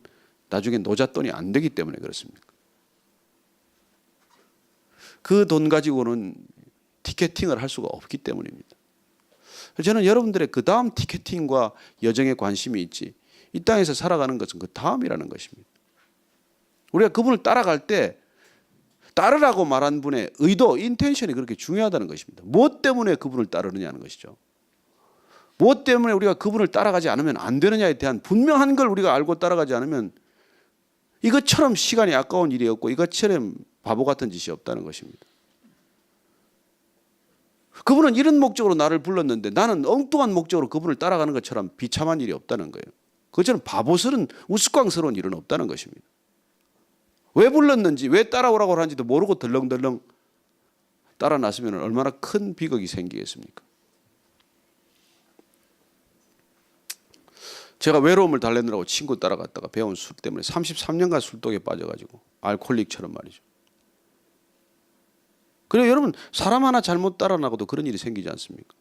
Speaker 1: 나중에 노잣돈이 안 되기 때문에 그렇습니다. 그 돈 가지고는 티켓팅을 할 수가 없기 때문입니다. 저는 여러분들의 그 다음 티켓팅과 여정에 관심이 있지 이 땅에서 살아가는 것은 그 다음이라는 것입니다. 우리가 그분을 따라갈 때 따르라고 말한 분의 의도, 인텐션이 그렇게 중요하다는 것입니다. 무엇 때문에 그분을 따르느냐는 것이죠. 무엇 때문에 우리가 그분을 따라가지 않으면 안 되느냐에 대한 분명한 걸 우리가 알고 따라가지 않으면 이것처럼 시간이 아까운 일이 없고 이것처럼 바보 같은 짓이 없다는 것입니다. 그분은 이런 목적으로 나를 불렀는데 나는 엉뚱한 목적으로 그분을 따라가는 것처럼 비참한 일이 없다는 거예요. 그것처럼 바보스러운 우스꽝스러운 일은 없다는 것입니다. 왜 불렀는지 왜 따라오라고 하는지도 모르고 덜렁덜렁 따라 나서면 얼마나 큰 비극이 생기겠습니까? 제가 외로움을 달래느라고 친구 따라갔다가 배운 술 때문에 33년간 술독에 빠져가지고 알코올릭처럼 말이죠. 그래서 여러분 사람 하나 잘못 따라 나가도 그런 일이 생기지 않습니까?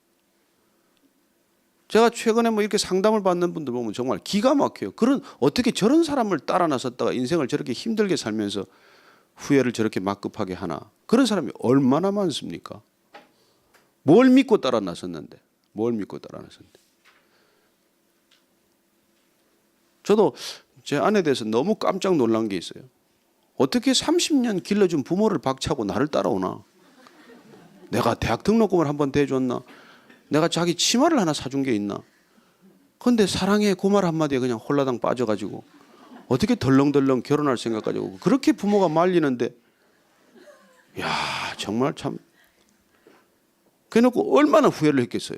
Speaker 1: 제가 최근에 뭐 이렇게 상담을 받는 분들 보면 정말 기가 막혀요. 어떻게 저런 사람을 따라 나섰다가 인생을 저렇게 힘들게 살면서 후회를 저렇게 막급하게 하나. 그런 사람이 얼마나 많습니까? 뭘 믿고 따라 나섰는데. 저도 제 아내에 대해서 너무 깜짝 놀란 게 있어요. 어떻게 30년 길러준 부모를 박차고 나를 따라오나? 내가 대학 등록금을 한번 대줬나? 내가 자기 치마를 하나 사준 게 있나? 그런데 사랑해 그 말 한마디에 그냥 홀라당 빠져가지고 어떻게 덜렁덜렁 결혼할 생각까지 오고 그렇게 부모가 말리는데 야 정말 참 그래놓고 얼마나 후회를 했겠어요.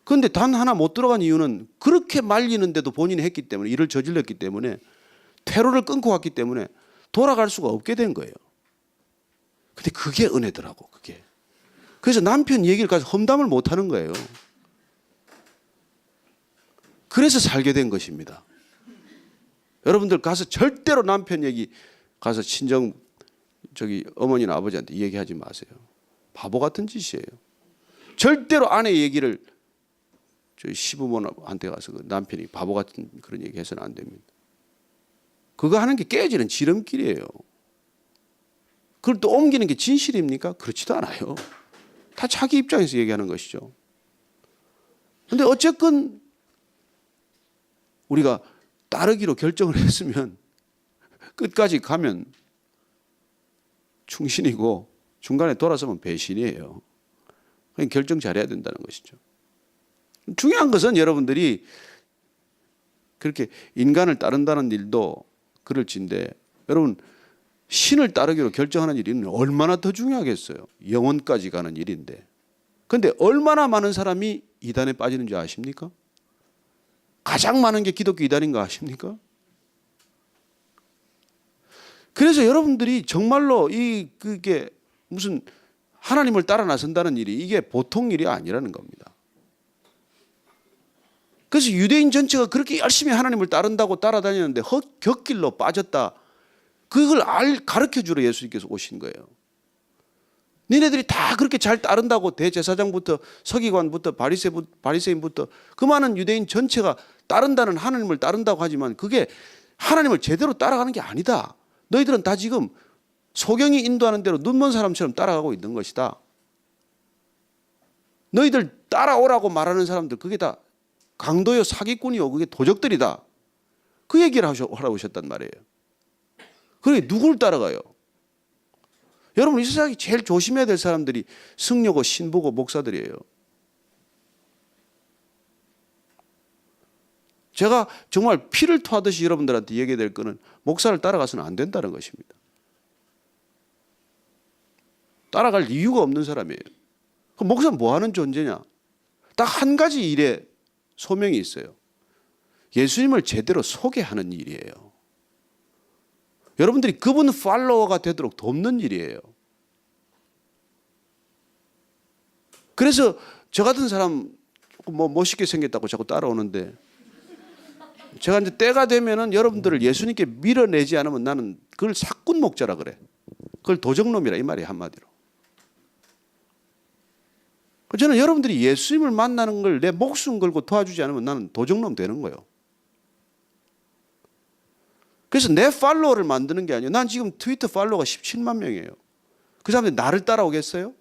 Speaker 1: 그런데 단 하나 못 들어간 이유는 그렇게 말리는데도 본인이 했기 때문에, 일을 저질렀기 때문에, 퇴로를 끊고 갔기 때문에 돌아갈 수가 없게 된 거예요. 근데 그게 은혜더라고, 그게. 그래서 남편 얘기를 가서 험담을 못 하는 거예요. 그래서 살게 된 것입니다. 여러분들 가서 절대로 남편 얘기 가서 친정 어머니나 아버지한테 얘기하지 마세요. 바보 같은 짓이에요. 절대로 아내 얘기를 저희 시부모한테 가서 그 남편이 바보 같은 그런 얘기 해서는 안 됩니다. 그거 하는 게 깨지는 지름길이에요. 그걸 또 옮기는 게 진실입니까? 그렇지도 않아요. 다 자기 입장에서 얘기하는 것이죠. 그런데 어쨌건 우리가 따르기로 결정을 했으면 끝까지 가면 충신이고 중간에 돌아서면 배신이에요. 그냥 결정 잘해야 된다는 것이죠. 중요한 것은 여러분들이 그렇게 인간을 따른다는 일도 그럴진데, 여러분 신을 따르기로 결정하는 일은 얼마나 더 중요하겠어요. 영혼까지 가는 일인데. 그런데 얼마나 많은 사람이 이단에 빠지는 줄 아십니까? 가장 많은 게 기독교 이단인 거 아십니까? 그래서 여러분들이 정말로 그게 무슨 하나님을 따라 나선다는 일이 이게 보통 일이 아니라는 겁니다. 그래서 유대인 전체가 그렇게 열심히 하나님을 따른다고 따라다니는데 헛격길로 빠졌다. 그걸 가르쳐 주러 예수님께서 오신 거예요. 니네들이 다 그렇게 잘 따른다고 대제사장부터 서기관부터 바리새인부터 그 많은 유대인 전체가 따른다는, 하나님을 따른다고 하지만 그게 하나님을 제대로 따라가는 게 아니다. 너희들은 다 지금 소경이 인도하는 대로 눈먼 사람처럼 따라가고 있는 것이다. 너희들 따라오라고 말하는 사람들 그게 다 강도요, 사기꾼이요, 그게 도적들이다. 그 얘기를 하라고 하셨단 말이에요. 그러니 누굴 따라가요? 여러분 이 세상에 제일 조심해야 될 사람들이 승려고 신부고 목사들이에요. 제가 정말 피를 토하듯이 여러분들한테 얘기해야 될 거는 목사를 따라가서는 안 된다는 것입니다. 따라갈 이유가 없는 사람이에요. 그럼 목사는 뭐 하는 존재냐? 딱 한 가지 일에 소명이 있어요. 예수님을 제대로 소개하는 일이에요. 여러분들이 그분 팔로워가 되도록 돕는 일이에요. 그래서 저 같은 사람 조금 멋있게 생겼다고 자꾸 따라오는데, 제가 이제 때가 되면은 여러분들을 예수님께 밀어내지 않으면 나는 그걸 사꾼 목자라 그래. 그걸 도적놈이라 이 말이에요, 한마디로. 저는 여러분들이 예수님을 만나는 걸 내 목숨 걸고 도와주지 않으면 나는 도적놈 되는 거예요. 그래서 내 팔로워를 만드는 게 아니에요. 난 지금 트위터 팔로워가 17만 명이에요. 그 사람들이 나를 따라오겠어요?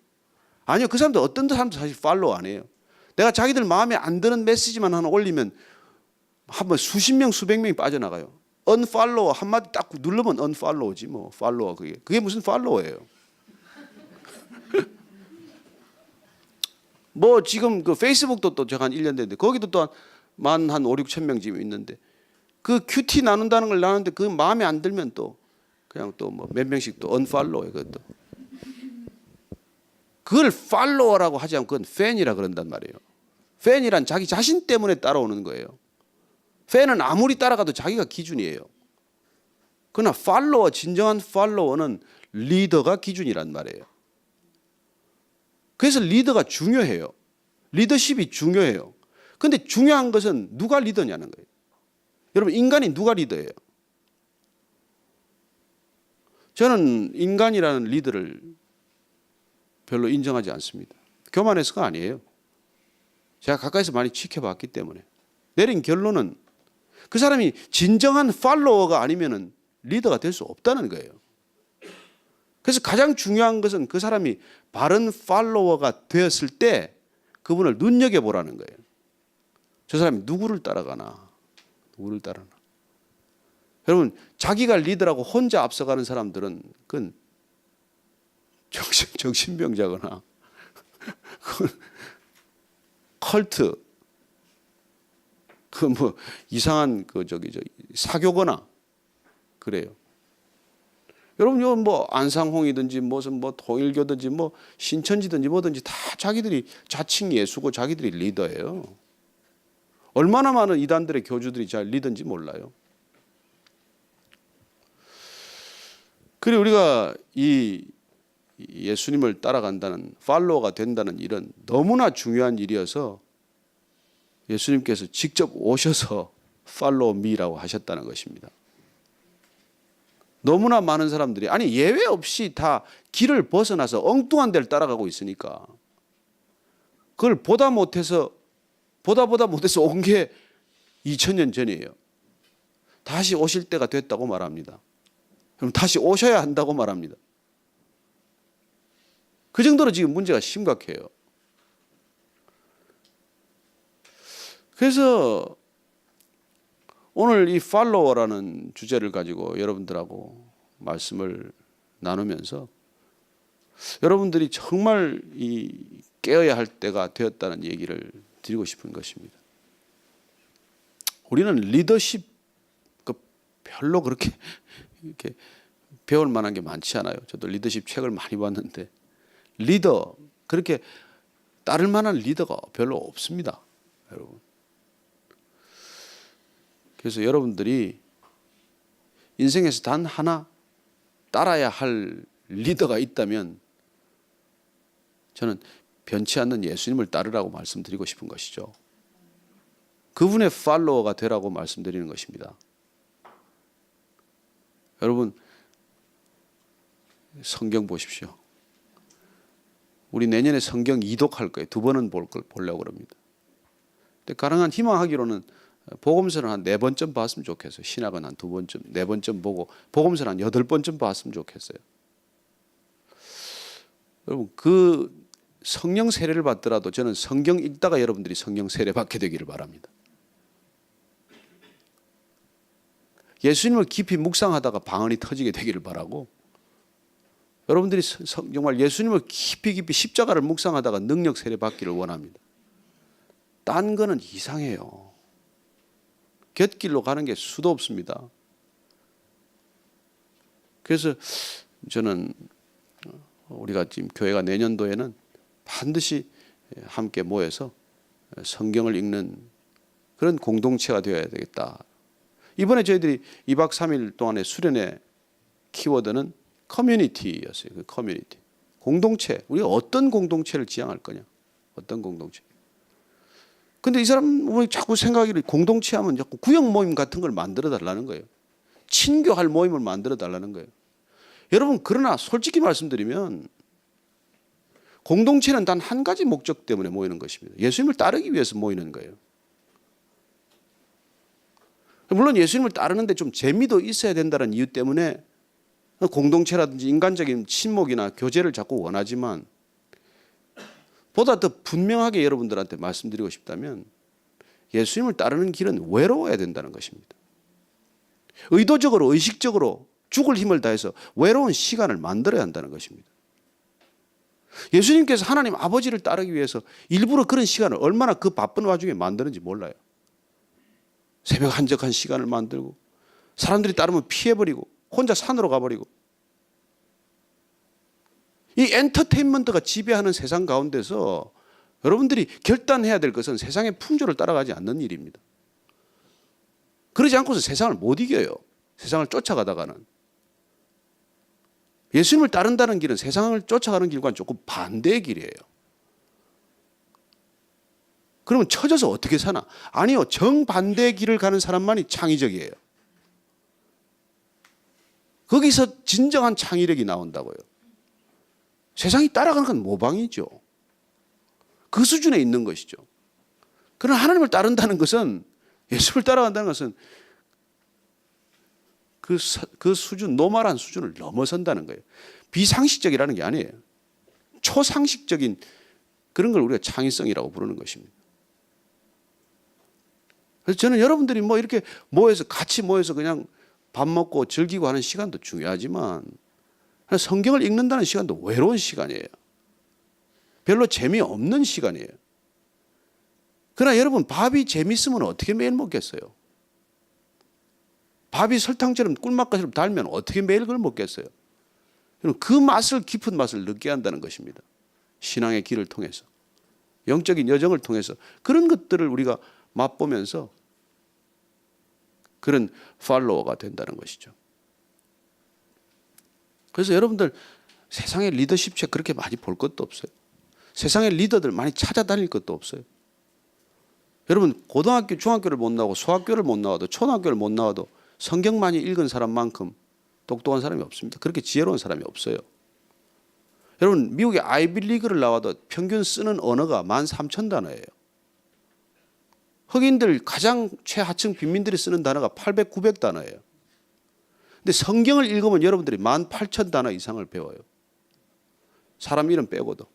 Speaker 1: 아니요. 그 사람들 어떤 사람도 사실 팔로워 안 해요. 내가 자기들 마음에 안 드는 메시지만 하나 올리면 한번 수십 명, 수백 명이 빠져나가요. 언팔로워 한마디 딱 누르면 언팔로워지 뭐. 팔로워 그게 무슨 팔로워예요. 뭐 지금 그 페이스북도 또 제가 한 1년 됐는데 거기도 또 한 5, 6천 명 지금 있는데, 그 큐티 나눈다는 걸 나누는데 그 마음에 안 들면 또 그냥 또 뭐 몇 명씩 또 언팔로워요. 그것도. 그걸 팔로워라고 하지 않고 그건 팬이라 그런단 말이에요. 팬이란 자기 자신 때문에 따라오는 거예요. 팬은 아무리 따라가도 자기가 기준이에요. 그러나 팔로워, 진정한 팔로워는 리더가 기준이란 말이에요. 그래서 리더가 중요해요. 리더십이 중요해요. 그런데 중요한 것은 누가 리더냐는 거예요. 여러분 인간이 누가 리더예요? 저는 인간이라는 리더를 별로 인정하지 않습니다. 교만해서가 아니에요. 제가 가까이서 많이 지켜봤기 때문에 내린 결론은 그 사람이 진정한 팔로워가 아니면 리더가 될 수 없다는 거예요. 그래서 가장 중요한 것은 그 사람이 바른 팔로워가 되었을 때 그분을 눈여겨보라는 거예요. 저 사람이 누구를 따라가나. 누구를 따르나. 여러분 자기가 리더라고 혼자 앞서가는 사람들은 그건 정신병자거나 컬트 그 뭐 이상한 사교거나 그래요. 여러분 이거 뭐 안상홍이든지 무슨 뭐 통일교든지 뭐 신천지든지 뭐든지 다 자기들이 자칭 예수고 자기들이 리더예요. 얼마나 많은 이단들의 교주들이 잘 리더인지 몰라요. 그리고 우리가 이 예수님을 따라간다는 팔로워가 된다는 일은 너무나 중요한 일이어서 예수님께서 직접 오셔서 팔로우 미라고 하셨다는 것입니다. 너무나 많은 사람들이 아니 예외 없이 다 길을 벗어나서 엉뚱한 데를 따라가고 있으니까 그걸 보다 못해서 온 게 2000년 전이에요. 다시 오실 때가 됐다고 말합니다. 그럼 다시 오셔야 한다고 말합니다. 그 정도로 지금 문제가 심각해요. 그래서 오늘 이 팔로워라는 주제를 가지고 여러분들하고 말씀을 나누면서 여러분들이 정말 깨어야 할 때가 되었다는 얘기를 드리고 싶은 것입니다. 우리는 리더십 별로 그렇게 이렇게 배울 만한 게 많지 않아요. 저도 리더십 책을 많이 봤는데 리더 그렇게 따를 만한 리더가 별로 없습니다, 여러분. 그래서 여러분들이 인생에서 단 하나 따라야 할 리더가 있다면 저는 변치 않는 예수님을 따르라고 말씀드리고 싶은 것이죠. 그분의 팔로워가 되라고 말씀드리는 것입니다. 여러분 성경 보십시오. 우리 내년에 성경 2독할 거예요. 2번은 보려고 그럽니다. 근데 가능한 희망하기로는 복음서는 한 4번쯤 봤으면 좋겠어요. 신학은 한 2번쯤, 4번쯤 보고 복음서는 한 8번쯤 봤으면 좋겠어요. 여러분 그 성령 세례를 받더라도 저는 성경 읽다가 여러분들이 성령 세례 받게 되기를 바랍니다. 예수님을 깊이 묵상하다가 방언이 터지게 되기를 바라고 여러분들이 정말 예수님을 깊이 십자가를 묵상하다가 능력 세례 받기를 원합니다. 딴 거는 이상해요. 곁길로 가는 게 수도 없습니다. 그래서 저는 우리가 지금 교회가 내년도에는 반드시 함께 모여서 성경을 읽는 그런 공동체가 되어야 되겠다. 이번에 저희들이 2박 3일 동안의 수련의 키워드는 커뮤니티였어요. 그 커뮤니티. 공동체. 우리가 어떤 공동체를 지향할 거냐. 어떤 공동체. 근데 이 사람이 자꾸 생각하기를 공동체 하면 자꾸 구역 모임 같은 걸 만들어 달라는 거예요. 친교할 모임을 만들어 달라는 거예요. 여러분 그러나 솔직히 말씀드리면 공동체는 단 한 가지 목적 때문에 모이는 것입니다. 예수님을 따르기 위해서 모이는 거예요. 물론 예수님을 따르는데 좀 재미도 있어야 된다는 이유 때문에 공동체라든지 인간적인 친목이나 교제를 자꾸 원하지만 보다 더 분명하게 여러분들한테 말씀드리고 싶다면 예수님을 따르는 길은 외로워야 된다는 것입니다. 의도적으로 의식적으로 죽을 힘을 다해서 외로운 시간을 만들어야 한다는 것입니다. 예수님께서 하나님 아버지를 따르기 위해서 일부러 그런 시간을 얼마나 그 바쁜 와중에 만드는지 몰라요. 새벽 한적한 시간을 만들고 사람들이 따르면 피해버리고 혼자 산으로 가버리고 이 엔터테인먼트가 지배하는 세상 가운데서 여러분들이 결단해야 될 것은 세상의 풍조를 따라가지 않는 일입니다. 그러지 않고서 세상을 못 이겨요. 세상을 쫓아가다가는. 예수님을 따른다는 길은 세상을 쫓아가는 길과는 조금 반대의 길이에요. 그러면 처져서 어떻게 사나? 아니요. 정반대의 길을 가는 사람만이 창의적이에요. 거기서 진정한 창의력이 나온다고요. 세상이 따라가는 건 모방이죠. 그 수준에 있는 것이죠. 그러나 하나님을 따른다는 것은 예수를 따라간다는 것은 그 수준, 노멀한 수준을 넘어선다는 거예요. 비상식적이라는 게 아니에요. 초상식적인 그런 걸 우리가 창의성이라고 부르는 것입니다. 그래서 저는 여러분들이 뭐 이렇게 같이 모여서 그냥 밥 먹고 즐기고 하는 시간도 중요하지만 성경을 읽는다는 시간도 외로운 시간이에요. 별로 재미없는 시간이에요. 그러나 여러분 밥이 재밌으면 어떻게 매일 먹겠어요? 밥이 설탕처럼 꿀맛처럼 달면 어떻게 매일 그걸 먹겠어요? 그 맛을, 깊은 맛을 느끼게 한다는 것입니다. 신앙의 길을 통해서, 영적인 여정을 통해서 그런 것들을 우리가 맛보면서 그런 팔로워가 된다는 것이죠. 그래서 여러분들 세상의 리더십 책 그렇게 많이 볼 것도 없어요. 세상의 리더들 많이 찾아다닐 것도 없어요. 여러분 고등학교, 중학교를 못 나오고 소학교를 못 나와도 초등학교를 못 나와도 성경 많이 읽은 사람만큼 똑똑한 사람이 없습니다. 그렇게 지혜로운 사람이 없어요. 여러분 미국의 아이비리그를 나와도 평균 쓰는 언어가 13,000단어예요. 흑인들 가장 최하층 빈민들이 쓰는 단어가 800, 900단어예요. 근데 성경을 읽으면 여러분들이 18,000단어 이상을 배워요. 사람 이름 빼고도.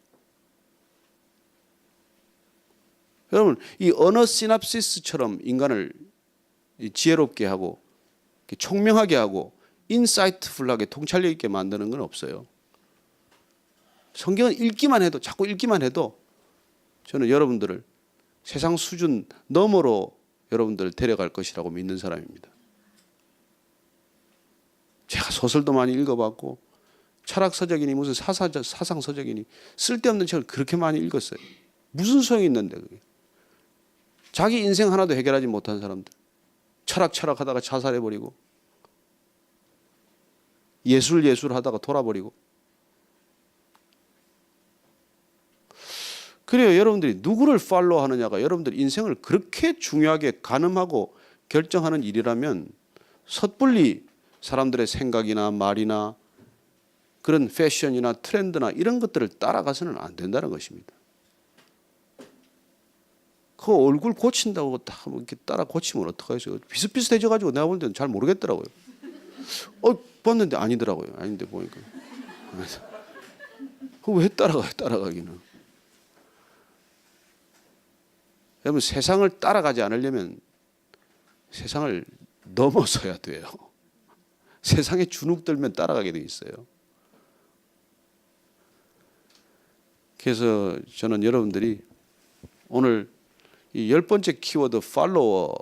Speaker 1: 여러분 이 언어 시납시스처럼 인간을 지혜롭게 하고 총명하게 하고 인사이트풀하게 통찰력 있게 만드는 건 없어요. 성경을 읽기만 해도, 자꾸 읽기만 해도 저는 여러분들을 세상 수준 너머로 여러분들을 데려갈 것이라고 믿는 사람입니다. 제가 소설도 많이 읽어봤고 철학서적이니 무슨 사상서적이니 쓸데없는 책을 그렇게 많이 읽었어요. 무슨 소용이 있는데 그게. 자기 인생 하나도 해결하지 못한 사람들. 철학하다가 자살해버리고 예술 하다가 돌아버리고. 그래요. 여러분들이 누구를 팔로우하느냐가 여러분들 인생을 그렇게 중요하게 가늠하고 결정하는 일이라면 섣불리 사람들의 생각이나 말이나 그런 패션이나 트렌드나 이런 것들을 따라가서는 안 된다는 것입니다. 그 얼굴 고친다고 다 이렇게 따라 고치면 어떡하겠어요? 비슷비슷해져 가지고 내가 볼 때는 잘 모르겠더라고요. 봤는데 아니더라고요. 아닌데 보니까. 왜 따라가요? 따라가기는. 여러분 세상을 따라가지 않으려면 세상을 넘어서야 돼요. 세상에 주눅들면 따라가게 돼 있어요. 그래서 저는 여러분들이 오늘 이 10번째 키워드 팔로워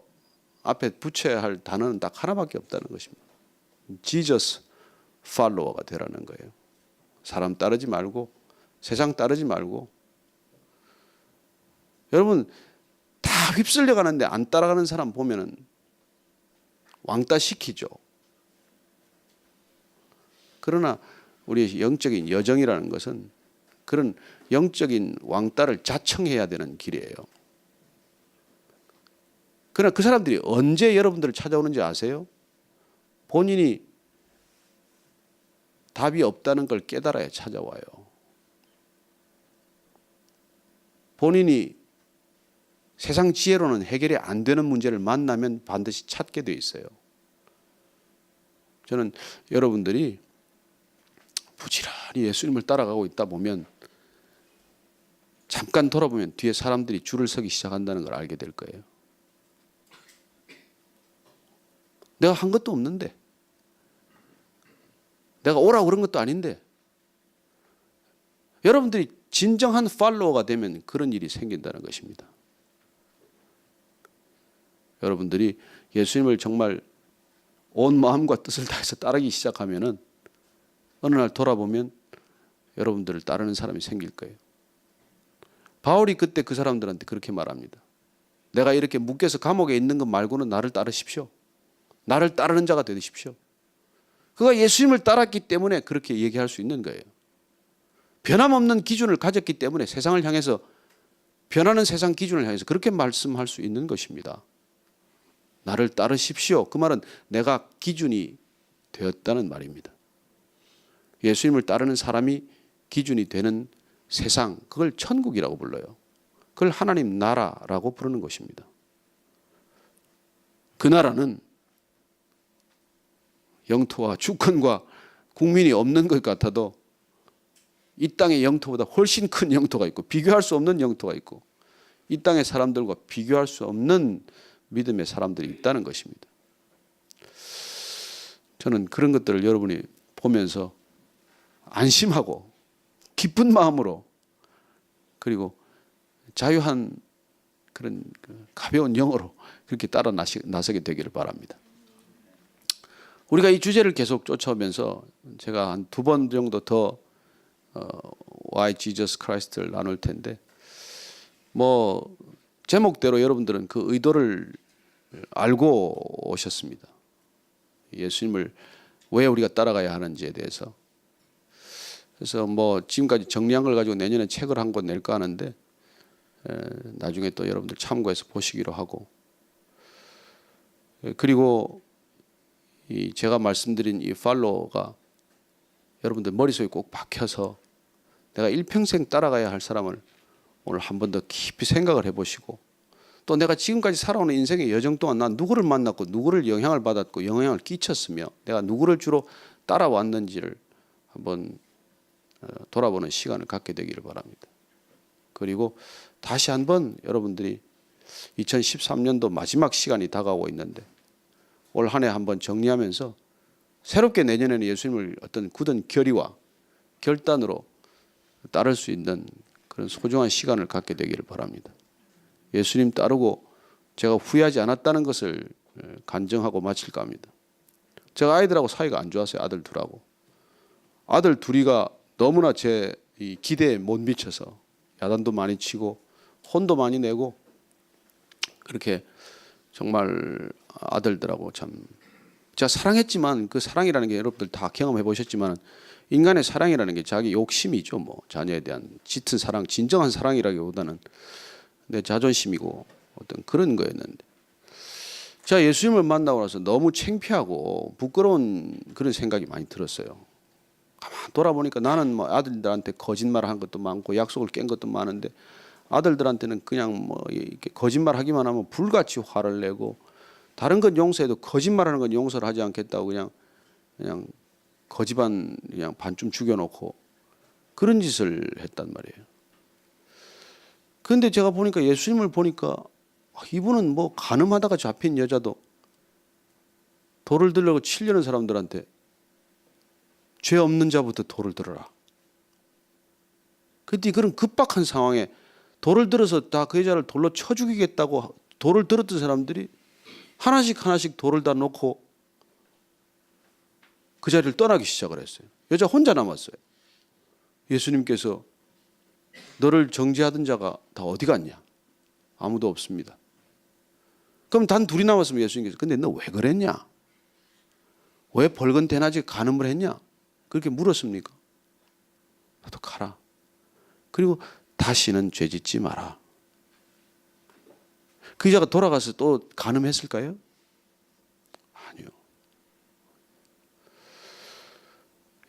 Speaker 1: 앞에 붙여야 할 단어는 딱 하나밖에 없다는 것입니다. 지저스 팔로워가 되라는 거예요. 사람 따르지 말고 세상 따르지 말고. 여러분 다 휩쓸려 가는데 안 따라가는 사람 보면은 왕따 시키죠. 그러나 우리의 영적인 여정이라는 것은 그런 영적인 왕따를 자청해야 되는 길이에요. 그러나 그 사람들이 언제 여러분들을 찾아오는지 아세요? 본인이 답이 없다는 걸 깨달아야 찾아와요. 본인이 세상 지혜로는 해결이 안 되는 문제를 만나면 반드시 찾게 돼 있어요. 저는 여러분들이 부지런히 예수님을 따라가고 있다 보면 잠깐 돌아보면 뒤에 사람들이 줄을 서기 시작한다는 걸 알게 될 거예요. 내가 한 것도 없는데, 내가 오라고 그런 것도 아닌데, 여러분들이 진정한 팔로워가 되면 그런 일이 생긴다는 것입니다. 여러분들이 예수님을 정말 온 마음과 뜻을 다해서 따르기 시작하면은 어느 날 돌아보면 여러분들을 따르는 사람이 생길 거예요. 바울이 그때 그 사람들한테 그렇게 말합니다. 내가 이렇게 묶여서 감옥에 있는 것 말고는 나를 따르십시오. 나를 따르는 자가 되십시오. 그가 예수님을 따랐기 때문에 그렇게 얘기할 수 있는 거예요. 변함없는 기준을 가졌기 때문에 세상을 향해서 변하는 세상 기준을 향해서 그렇게 말씀할 수 있는 것입니다. 나를 따르십시오. 그 말은 내가 기준이 되었다는 말입니다. 예수님을 따르는 사람이 기준이 되는 세상, 그걸 천국이라고 불러요. 그걸 하나님 나라라고 부르는 것입니다. 그 나라는 영토와 주권과 국민이 없는 것 같아도 이 땅의 영토보다 훨씬 큰 영토가 있고 비교할 수 없는 영토가 있고 이 땅의 사람들과 비교할 수 없는 믿음의 사람들이 있다는 것입니다. 저는 그런 것들을 여러분이 보면서 안심하고 기쁜 마음으로 그리고 자유한 그런 가벼운 영어로 그렇게 따라 나서게 되기를 바랍니다. 우리가 이 주제를 계속 쫓아오면서 제가 한 2번 정도 더 Why Jesus Christ를 나눌 텐데 뭐 제목대로 여러분들은 그 의도를 알고 오셨습니다. 예수님을 왜 우리가 따라가야 하는지에 대해서. 그래서 뭐 지금까지 정리한 걸 가지고 내년에 책을 한 권 낼까 하는데 나중에 또 여러분들 참고해서 보시기로 하고, 그리고 이 제가 말씀드린 이 팔로우가 여러분들 머릿속에 꼭 박혀서 내가 일평생 따라가야 할 사람을 오늘 한 번 더 깊이 생각을 해보시고, 또 내가 지금까지 살아오는 인생의 여정 동안 난 누구를 만났고 누구를 영향을 받았고 영향을 끼쳤으며 내가 누구를 주로 따라왔는지를 한번 돌아보는 시간을 갖게 되기를 바랍니다. 그리고 다시 한번 여러분들이 2013년도 마지막 시간이 다가오고 있는데 올 한 해 한번 정리하면서 새롭게 내년에는 예수님을 어떤 굳은 결의와 결단으로 따를 수 있는 그런 소중한 시간을 갖게 되기를 바랍니다. 예수님 따르고 제가 후회하지 않았다는 것을 간증하고 마칠까 합니다. 제가 아이들하고 사이가 안 좋았어요. 아들 둘하고. 아들 둘이가 너무나 제 이 기대에 못 미쳐서 야단도 많이 치고 혼도 많이 내고 그렇게 정말 아들들하고 참 제가 사랑했지만 그 사랑이라는 게 여러분들 다 경험해 보셨지만 인간의 사랑이라는 게 자기 욕심이죠. 뭐 자녀에 대한 짙은 사랑, 진정한 사랑이라기보다는 내 자존심이고 어떤 그런 거였는데 제가 예수님을 만나고 나서 너무 창피하고 부끄러운 그런 생각이 많이 들었어요. 가만 돌아보니까 나는 뭐 아들들한테 거짓말을 한 것도 많고 약속을 깬 것도 많은데 아들들한테는 그냥 뭐 이렇게 거짓말하기만 하면 불같이 화를 내고 다른 건 용서해도 거짓말하는 건 용서를 하지 않겠다고 그냥 거지반 그냥 반쯤 죽여놓고 그런 짓을 했단 말이에요. 그런데 제가 보니까 예수님을 보니까 이분은 뭐 간음하다가 잡힌 여자도 돌을 들려고 치려는 사람들한테 죄 없는 자부터 돌을 들어라. 그때 그런 급박한 상황에 돌을 들어서 다 그 여자를 돌로 쳐 죽이겠다고 돌을 들었던 사람들이 하나씩 하나씩 돌을 다 놓고 그 자리를 떠나기 시작을 했어요. 여자 혼자 남았어요. 예수님께서 너를 정죄하던 자가 다 어디 갔냐? 아무도 없습니다. 그럼 단 둘이 남았으면 예수님께서 근데 너 왜 그랬냐? 왜 벌건 대낮에 간음을 했냐? 그렇게 물었습니까? 너도 가라. 그리고 다시는 죄 짓지 마라. 그 여자가 돌아가서 또 간음했을까요? 아니요.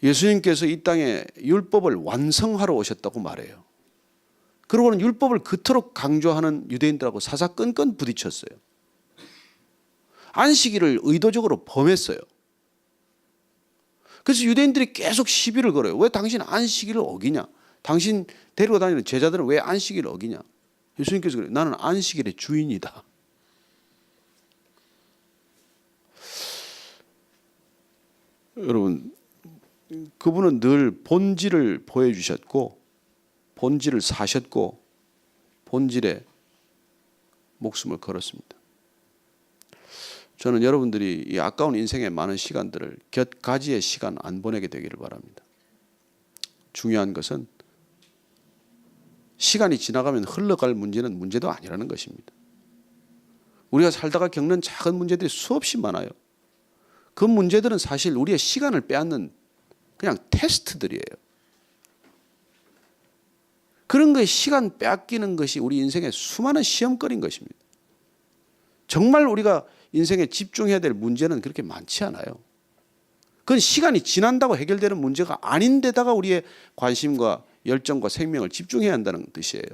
Speaker 1: 예수님께서 이 땅에 율법을 완성하러 오셨다고 말해요. 그러고는 율법을 그토록 강조하는 유대인들하고 사사건건 부딪혔어요. 안식일을 의도적으로 범했어요. 그래서 유대인들이 계속 시비를 걸어요. 왜 당신 안식일을 어기냐? 당신 데리고 다니는 제자들은 왜 안식일을 어기냐? 예수님께서 그래요. 나는 안식일의 주인이다. 여러분, 그분은 늘 본질을 보여주셨고 본질을 사셨고 본질에 목숨을 걸었습니다. 저는 여러분들이 이 아까운 인생의 많은 시간들을 곁가지의 시간 안 보내게 되기를 바랍니다. 중요한 것은 시간이 지나가면 흘러갈 문제는 문제도 아니라는 것입니다. 우리가 살다가 겪는 작은 문제들이 수없이 많아요. 그 문제들은 사실 우리의 시간을 빼앗는 그냥 테스트들이에요. 그런 거에 시간 빼앗기는 것이 우리 인생의 수많은 시험거리인 것입니다. 정말 우리가 인생에 집중해야 될 문제는 그렇게 많지 않아요. 그건 시간이 지난다고 해결되는 문제가 아닌데다가 우리의 관심과 열정과 생명을 집중해야 한다는 뜻이에요.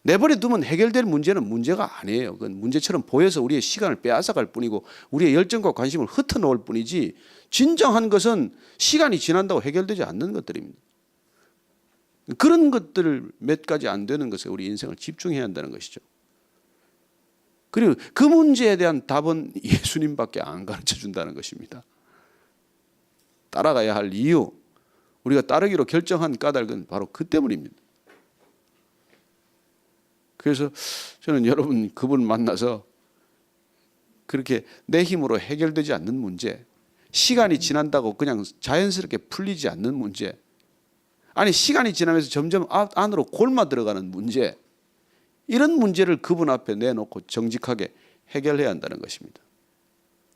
Speaker 1: 내버려 두면 해결될 문제는 문제가 아니에요. 그건 문제처럼 보여서 우리의 시간을 빼앗아갈 뿐이고 우리의 열정과 관심을 흩어놓을 뿐이지 진정한 것은 시간이 지난다고 해결되지 않는 것들입니다. 그런 것들 몇 가지 안 되는 것에 우리 인생을 집중해야 한다는 것이죠. 그리고 그 문제에 대한 답은 예수님밖에 안 가르쳐 준다는 것입니다. 따라가야 할 이유, 우리가 따르기로 결정한 까닭은 바로 그 때문입니다. 그래서 저는 여러분 그분 만나서 그렇게 내 힘으로 해결되지 않는 문제, 시간이 지난다고 그냥 자연스럽게 풀리지 않는 문제, 아니 시간이 지나면서 점점 안으로 골마 들어가는 문제, 이런 문제를 그분 앞에 내놓고 정직하게 해결해야 한다는 것입니다.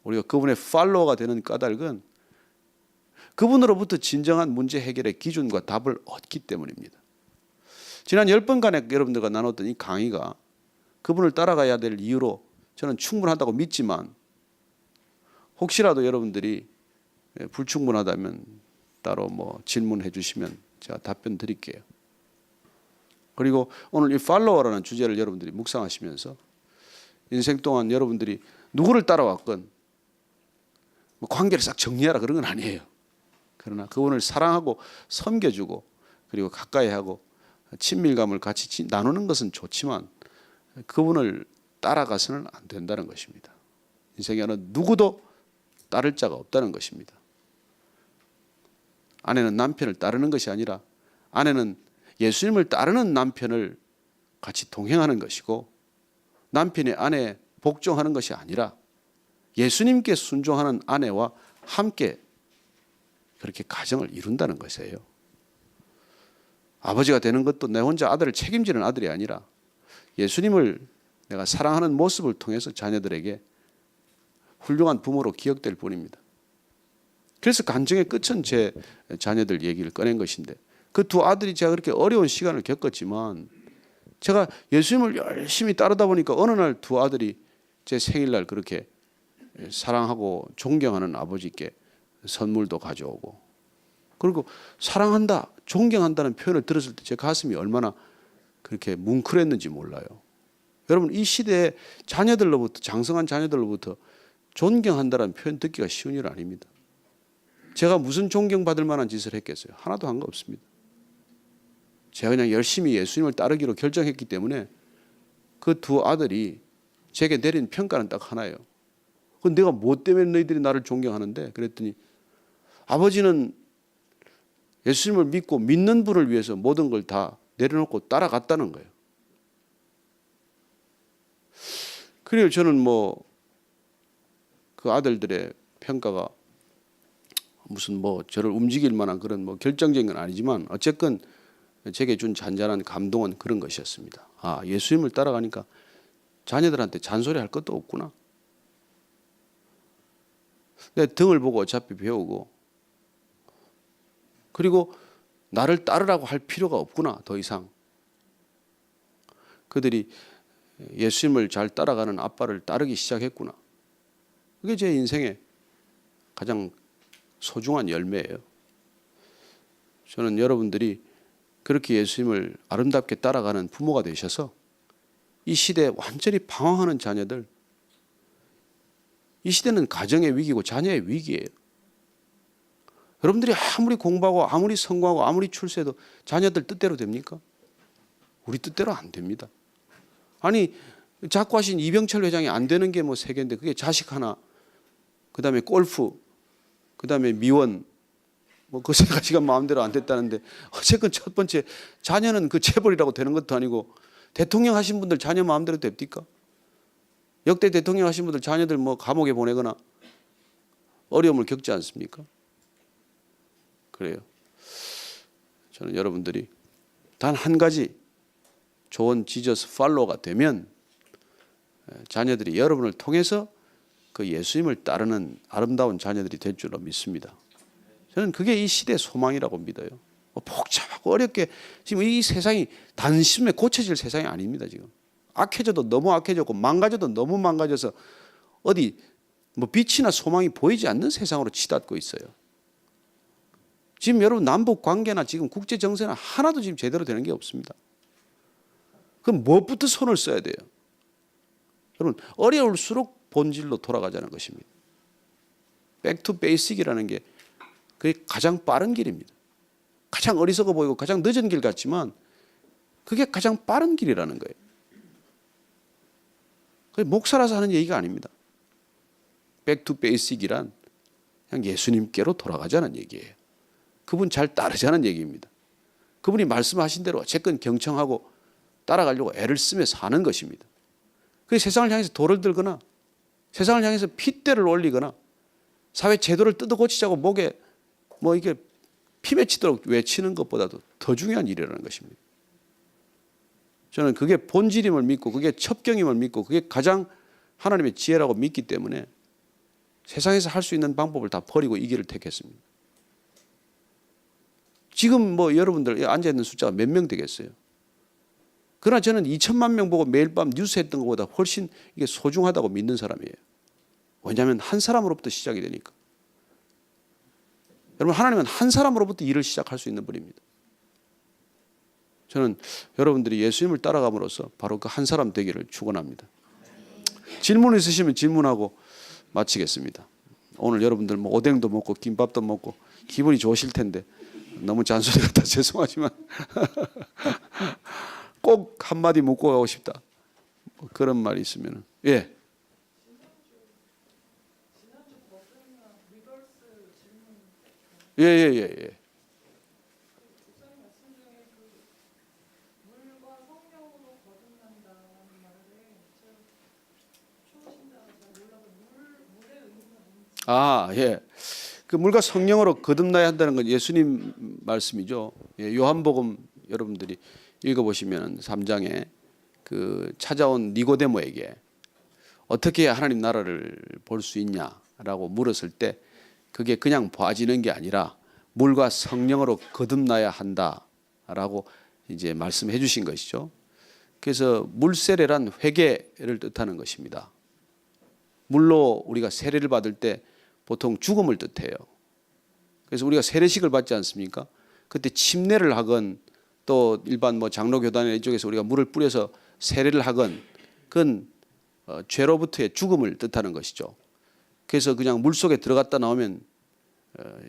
Speaker 1: 우리가 그분의 팔로워가 되는 까닭은 그분으로부터 진정한 문제 해결의 기준과 답을 얻기 때문입니다. 지난 10번간에 여러분들과 나눴던 이 강의가 그분을 따라가야 될 이유로 저는 충분하다고 믿지만, 혹시라도 여러분들이 불충분하다면 따로 질문해 주시면 제가 답변 드릴게요. 그리고 오늘 이 팔로워라는 주제를 여러분들이 묵상하시면서 인생 동안 여러분들이 누구를 따라왔건 관계를 싹 정리하라 그런 건 아니에요. 그러나 그분을 사랑하고 섬겨주고 그리고 가까이 하고 친밀감을 같이 나누는 것은 좋지만 그분을 따라가서는 안 된다는 것입니다. 인생에 어느 누구도 따를 자가 없다는 것입니다. 아내는 남편을 따르는 것이 아니라 아내는 예수님을 따르는 남편을 같이 동행하는 것이고, 남편이 아내에 복종하는 것이 아니라 예수님께 순종하는 아내와 함께 그렇게 가정을 이룬다는 것이에요. 아버지가 되는 것도 내 혼자 아들을 책임지는 아들이 아니라 예수님을 내가 사랑하는 모습을 통해서 자녀들에게 훌륭한 부모로 기억될 뿐입니다. 그래서 간증의 끝은 제 자녀들 얘기를 꺼낸 것인데, 그 두 아들이 제가 그렇게 어려운 시간을 겪었지만 제가 예수님을 열심히 따르다 보니까 어느 날 두 아들이 제 생일날 그렇게 사랑하고 존경하는 아버지께 선물도 가져오고, 그리고 사랑한다, 존경한다는 표현을 들었을 때 제 가슴이 얼마나 그렇게 뭉클했는지 몰라요. 여러분, 이 시대에 자녀들로부터, 장성한 자녀들로부터 존경한다는 표현 듣기가 쉬운 일 아닙니다. 제가 무슨 존경받을 만한 짓을 했겠어요? 하나도 한 거 없습니다. 제가 그냥 열심히 예수님을 따르기로 결정했기 때문에 그 두 아들이 제게 내린 평가는 딱 하나예요. 그럼 내가 뭐 때문에 너희들이 나를 존경하는데? 그랬더니 아버지는 예수님을 믿고 믿는 분을 위해서 모든 걸 다 내려놓고 따라갔다는 거예요. 그래요. 저는 그 아들들의 평가가 무슨 저를 움직일 만한 그런 결정적인 건 아니지만 어쨌건 제게 준 잔잔한 감동은 그런 것이었습니다. 아, 예수님을 따라가니까 자녀들한테 잔소리할 것도 없구나. 내 등을 보고 어차피 배우고, 그리고 나를 따르라고 할 필요가 없구나. 더 이상 그들이 예수님을 잘 따라가는 아빠를 따르기 시작했구나. 그게 제 인생의 가장 소중한 열매예요. 저는 여러분들이 그렇게 예수님을 아름답게 따라가는 부모가 되셔서 이 시대에 완전히 방황하는 자녀들, 이 시대는 가정의 위기고 자녀의 위기예요. 여러분들이 아무리 공부하고 아무리 성공하고 아무리 출세해도 자녀들 뜻대로 됩니까? 우리 뜻대로 안 됩니다. 아니, 자꾸 하신 이병철 회장이 안 되는 게 세 개인데 그게 자식 하나, 그 다음에 골프, 그 다음에 미원, 그 세 가지가 마음대로 안 됐다는데, 어쨌건 첫 번째 자녀는 그 재벌이라고 되는 것도 아니고, 대통령 하신 분들 자녀 마음대로 됩니까? 역대 대통령 하신 분들 자녀들 감옥에 보내거나 어려움을 겪지 않습니까? 그래요. 저는 여러분들이 단 한 가지 좋은 지저스 팔로워가 되면 자녀들이 여러분을 통해서 그 예수님을 따르는 아름다운 자녀들이 될 줄로 믿습니다. 저는 그게 이 시대의 소망이라고 믿어요. 복잡하고 어렵게, 지금 이 세상이 단숨에 고쳐질 세상이 아닙니다. 지금 악해져도 너무 악해졌고 망가져도 너무 망가져서 어디 빛이나 소망이 보이지 않는 세상으로 치닫고 있어요. 지금 여러분 남북 관계나 지금 국제 정세나 하나도 지금 제대로 되는 게 없습니다. 그럼 무엇부터 손을 써야 돼요? 여러분, 어려울수록 본질로 돌아가자는 것입니다. Back to basic이라는 게 그게 가장 빠른 길입니다. 가장 어리석어 보이고 가장 늦은 길 같지만 그게 가장 빠른 길이라는 거예요. 그게 목사라서 하는 얘기가 아닙니다. Back to basic이란 그냥 예수님께로 돌아가자는 얘기예요. 그분 잘 따르자는 얘기입니다. 그분이 말씀하신 대로 어쨌건 경청하고 따라가려고 애를 쓰며 사는 것입니다. 그 세상을 향해서 돌을 들거나 세상을 향해서 핏대를 올리거나 사회 제도를 뜯어 고치자고 목에 뭐 이게 피 맺히도록 외치는 것보다도 더 중요한 일이라는 것입니다. 저는 그게 본질임을 믿고 그게 첩경임을 믿고 그게 가장 하나님의 지혜라고 믿기 때문에 세상에서 할 수 있는 방법을 다 버리고 이 길을 택했습니다. 지금 뭐 여러분들 앉아있는 숫자가 몇 명 되겠어요? 그러나 저는 2천만 명 보고 매일 밤 뉴스 했던 것보다 훨씬 이게 소중하다고 믿는 사람이에요. 왜냐하면 한 사람으로부터 시작이 되니까. 여러분, 하나님은 한 사람으로부터 일을 시작할 수 있는 분입니다. 저는 여러분들이 예수님을 따라감으로써 바로 그 한 사람 되기를 축원합니다. 질문 있으시면 질문하고 마치겠습니다. 오늘 여러분들 뭐 오뎅도 먹고 김밥도 먹고 기분이 좋으실 텐데 너무 잔소리 같아 죄송하지만 꼭 한마디 묻고 가고 싶다. 뭐 그런 말이 있으면 예. 예. 아, 예. 그 물과 성령으로 거듭나야 한다는 건 예수님 말씀이죠. 예, 요한복음 여러분들이 읽어보시면 3장에 그 찾아온 니고데모에게 어떻게 해야 하나님 나라를 볼 수 있냐라고 물었을 때 그게 그냥 봐지는 게 아니라 물과 성령으로 거듭나야 한다라고 이제 말씀해 주신 것이죠. 그래서 물세례란 회개를 뜻하는 것입니다. 물로 우리가 세례를 받을 때 보통 죽음을 뜻해요. 그래서 우리가 세례식을 받지 않습니까? 그때 침례를 하건 또 일반 뭐 장로교단이나 이쪽에서 우리가 물을 뿌려서 세례를 하건 그건 죄로부터의 죽음을 뜻하는 것이죠. 그래서 그냥 물 속에 들어갔다 나오면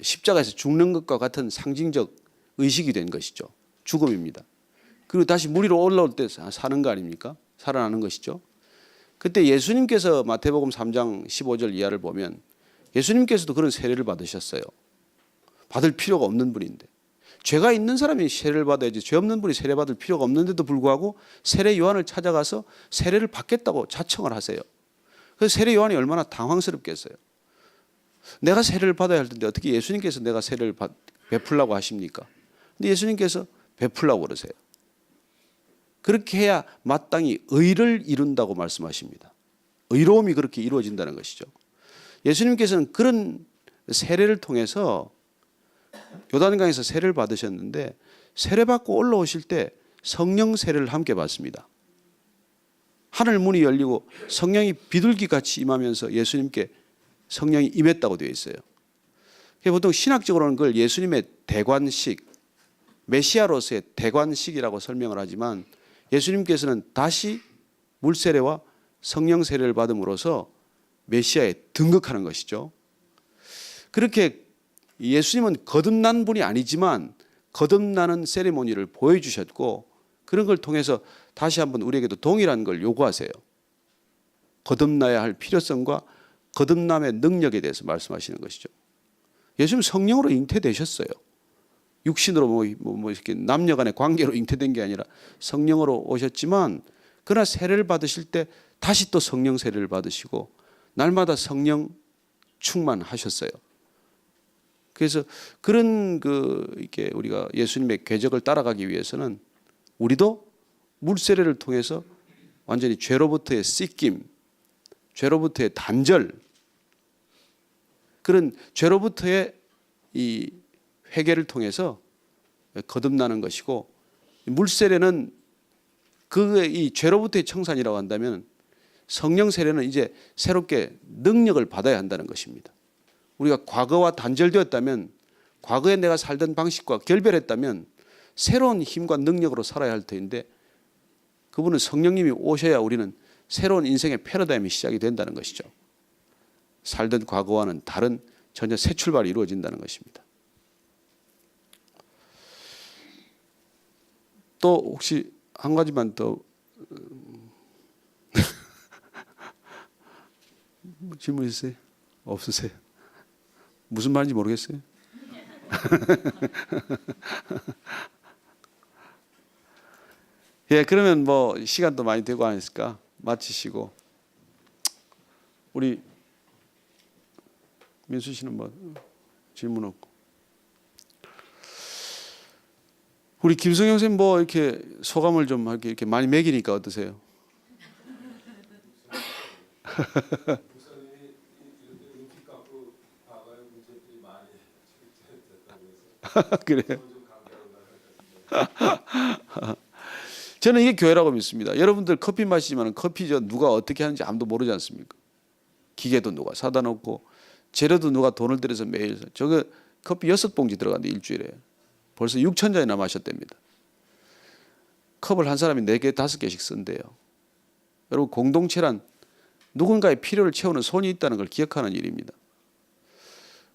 Speaker 1: 십자가에서 죽는 것과 같은 상징적 의식이 된 것이죠. 죽음입니다. 그리고 다시 물 위로 올라올 때 사는 거 아닙니까? 살아나는 것이죠. 그때 예수님께서 마태복음 3장 15절 이하를 보면 예수님께서도 그런 세례를 받으셨어요. 받을 필요가 없는 분인데 죄가 있는 사람이 세례를 받아야지 죄 없는 분이 세례 받을 필요가 없는데도 불구하고 세례 요한을 찾아가서 세례를 받겠다고 자청을 하세요. 그래서 세례 요한이 얼마나 당황스럽겠어요. 내가 세례를 받아야 할 텐데 어떻게 예수님께서 내가 세례를 베풀라고 하십니까? 근데 예수님께서 베풀라고 그러세요. 그렇게 해야 마땅히 의를 이룬다고 말씀하십니다. 의로움이 그렇게 이루어진다는 것이죠. 예수님께서는 그런 세례를 통해서 요단강에서 세례를 받으셨는데 세례받고 올라오실 때 성령 세례를 함께 받습니다. 하늘 문이 열리고 성령이 비둘기같이 임하면서 예수님께 성령이 임했다고 되어 있어요. 보통 신학적으로는 그걸 예수님의 대관식, 메시아로서의 대관식이라고 설명을 하지만 예수님께서는 다시 물세례와 성령 세례를 받음으로써 메시아에 등극하는 것이죠. 그렇게 예수님은 거듭난 분이 아니지만 거듭나는 세리머니를 보여주셨고 그런 걸 통해서 다시 한번 우리에게도 동일한 걸 요구하세요. 거듭나야 할 필요성과 거듭남의 능력에 대해서 말씀하시는 것이죠. 예수님 성령으로 잉태되셨어요. 육신으로 뭐 이렇게 남녀간의 관계로 잉태된 게 아니라 성령으로 오셨지만 그러나 세례를 받으실 때 다시 또 성령 세례를 받으시고 날마다 성령 충만하셨어요. 그래서 그런 이렇게 우리가 예수님의 궤적을 따라가기 위해서는 우리도 물세례를 통해서 완전히 죄로부터의 씻김, 죄로부터의 단절, 그런 죄로부터의 이 회개를 통해서 거듭나는 것이고 물세례는 이 죄로부터의 청산이라고 한다면 성령 세례는 이제 새롭게 능력을 받아야 한다는 것입니다. 우리가 과거와 단절되었다면 과거에 내가 살던 방식과 결별했다면 새로운 힘과 능력으로 살아야 할 터인데 그분은 성령님이 오셔야 우리는 새로운 인생의 패러다임이 시작이 된다는 것이죠. 살던 과거와는 다른 전혀 새 출발이 이루어진다는 것입니다. 또 혹시 한 가지만 더 질문 있으세요? 없으세요? 무슨 말인지 모르겠어요. 예, 그러면 뭐 시간도 많이 되고 하니까 마치시고 우리 민수 씨는 뭐 질문 없고. 우리 김성영 선생님 뭐 이렇게 소감을 좀 이렇게 많이 매기니까 어떠세요? 그래요. 저는 이게 교회라고 믿습니다. 여러분들 커피 마시지만 커피 누가 어떻게 하는지 아무도 모르지 않습니까? 기계도 누가 사다 놓고 재료도 누가 돈을 들여서 매일 저거 커피 6봉지 들어간대 일주일에. 벌써 6,000잔이나 마셨답니다. 컵을 한 사람이 4개, 5개씩 쓴대요. 여러분 공동체란 누군가의 필요를 채우는 손이 있다는 걸 기억하는 일입니다.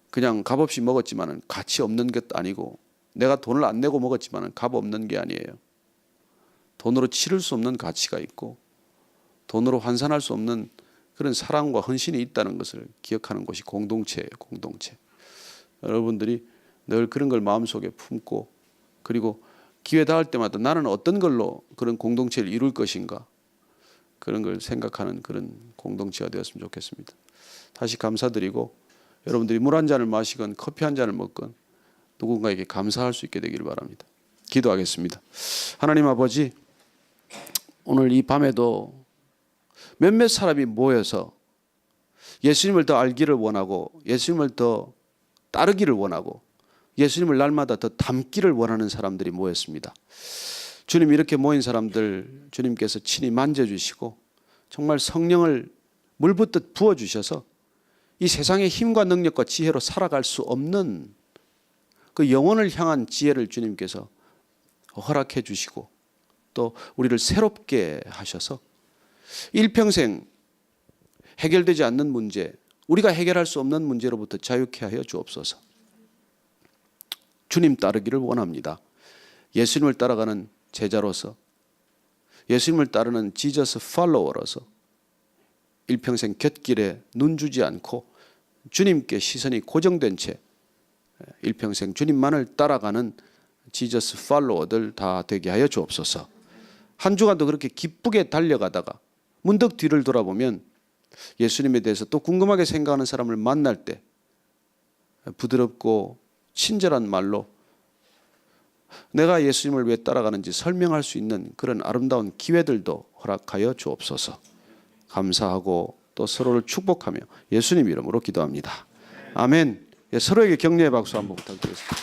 Speaker 1: 그냥 값없이 먹었지만 가치 없는 것도 아니고 내가 돈을 안 내고 먹었지만 값 없는 게 아니에요. 돈으로 치를 수 없는 가치가 있고 돈으로 환산할 수 없는 그런 사랑과 헌신이 있다는 것을 기억하는 것이 공동체예요. 공동체. 여러분들이 늘 그런 걸 마음속에 품고 그리고 기회 닿을 때마다 나는 어떤 걸로 그런 공동체를 이룰 것인가 그런 걸 생각하는 그런 공동체가 되었으면 좋겠습니다. 다시 감사드리고 여러분들이 물 한 잔을 마시건 커피 한 잔을 먹건 누군가에게 감사할 수 있게 되기를 바랍니다. 기도하겠습니다. 하나님 아버지, 오늘 이 밤에도 몇몇 사람이 모여서 예수님을 더 알기를 원하고 예수님을 더 따르기를 원하고 예수님을 날마다 더 닮기를 원하는 사람들이 모였습니다. 주님, 이렇게 모인 사람들 주님께서 친히 만져주시고 정말 성령을 물붓듯 부어주셔서 이 세상의 힘과 능력과 지혜로 살아갈 수 없는 그 영혼을 향한 지혜를 주님께서 허락해 주시고 또 우리를 새롭게 하셔서 일평생 해결되지 않는 문제, 우리가 해결할 수 없는 문제로부터 자유케 하여 주옵소서. 주님 따르기를 원합니다. 예수님을 따라가는 제자로서 예수님을 따르는 지저스 팔로워로서 일평생 곁길에 눈주지 않고 주님께 시선이 고정된 채 일평생 주님만을 따라가는 지저스 팔로워들 다 되게 하여 주옵소서. 한 주간도 그렇게 기쁘게 달려가다가 문득 뒤를 돌아보면 예수님에 대해서 또 궁금하게 생각하는 사람을 만날 때 부드럽고 친절한 말로 내가 예수님을 왜 따라가는지 설명할 수 있는 그런 아름다운 기회들도 허락하여 주옵소서. 감사하고 또 서로를 축복하며 예수님 이름으로 기도합니다. 아멘. 서로에게 격려의 박수 한번 부탁드리겠습니다.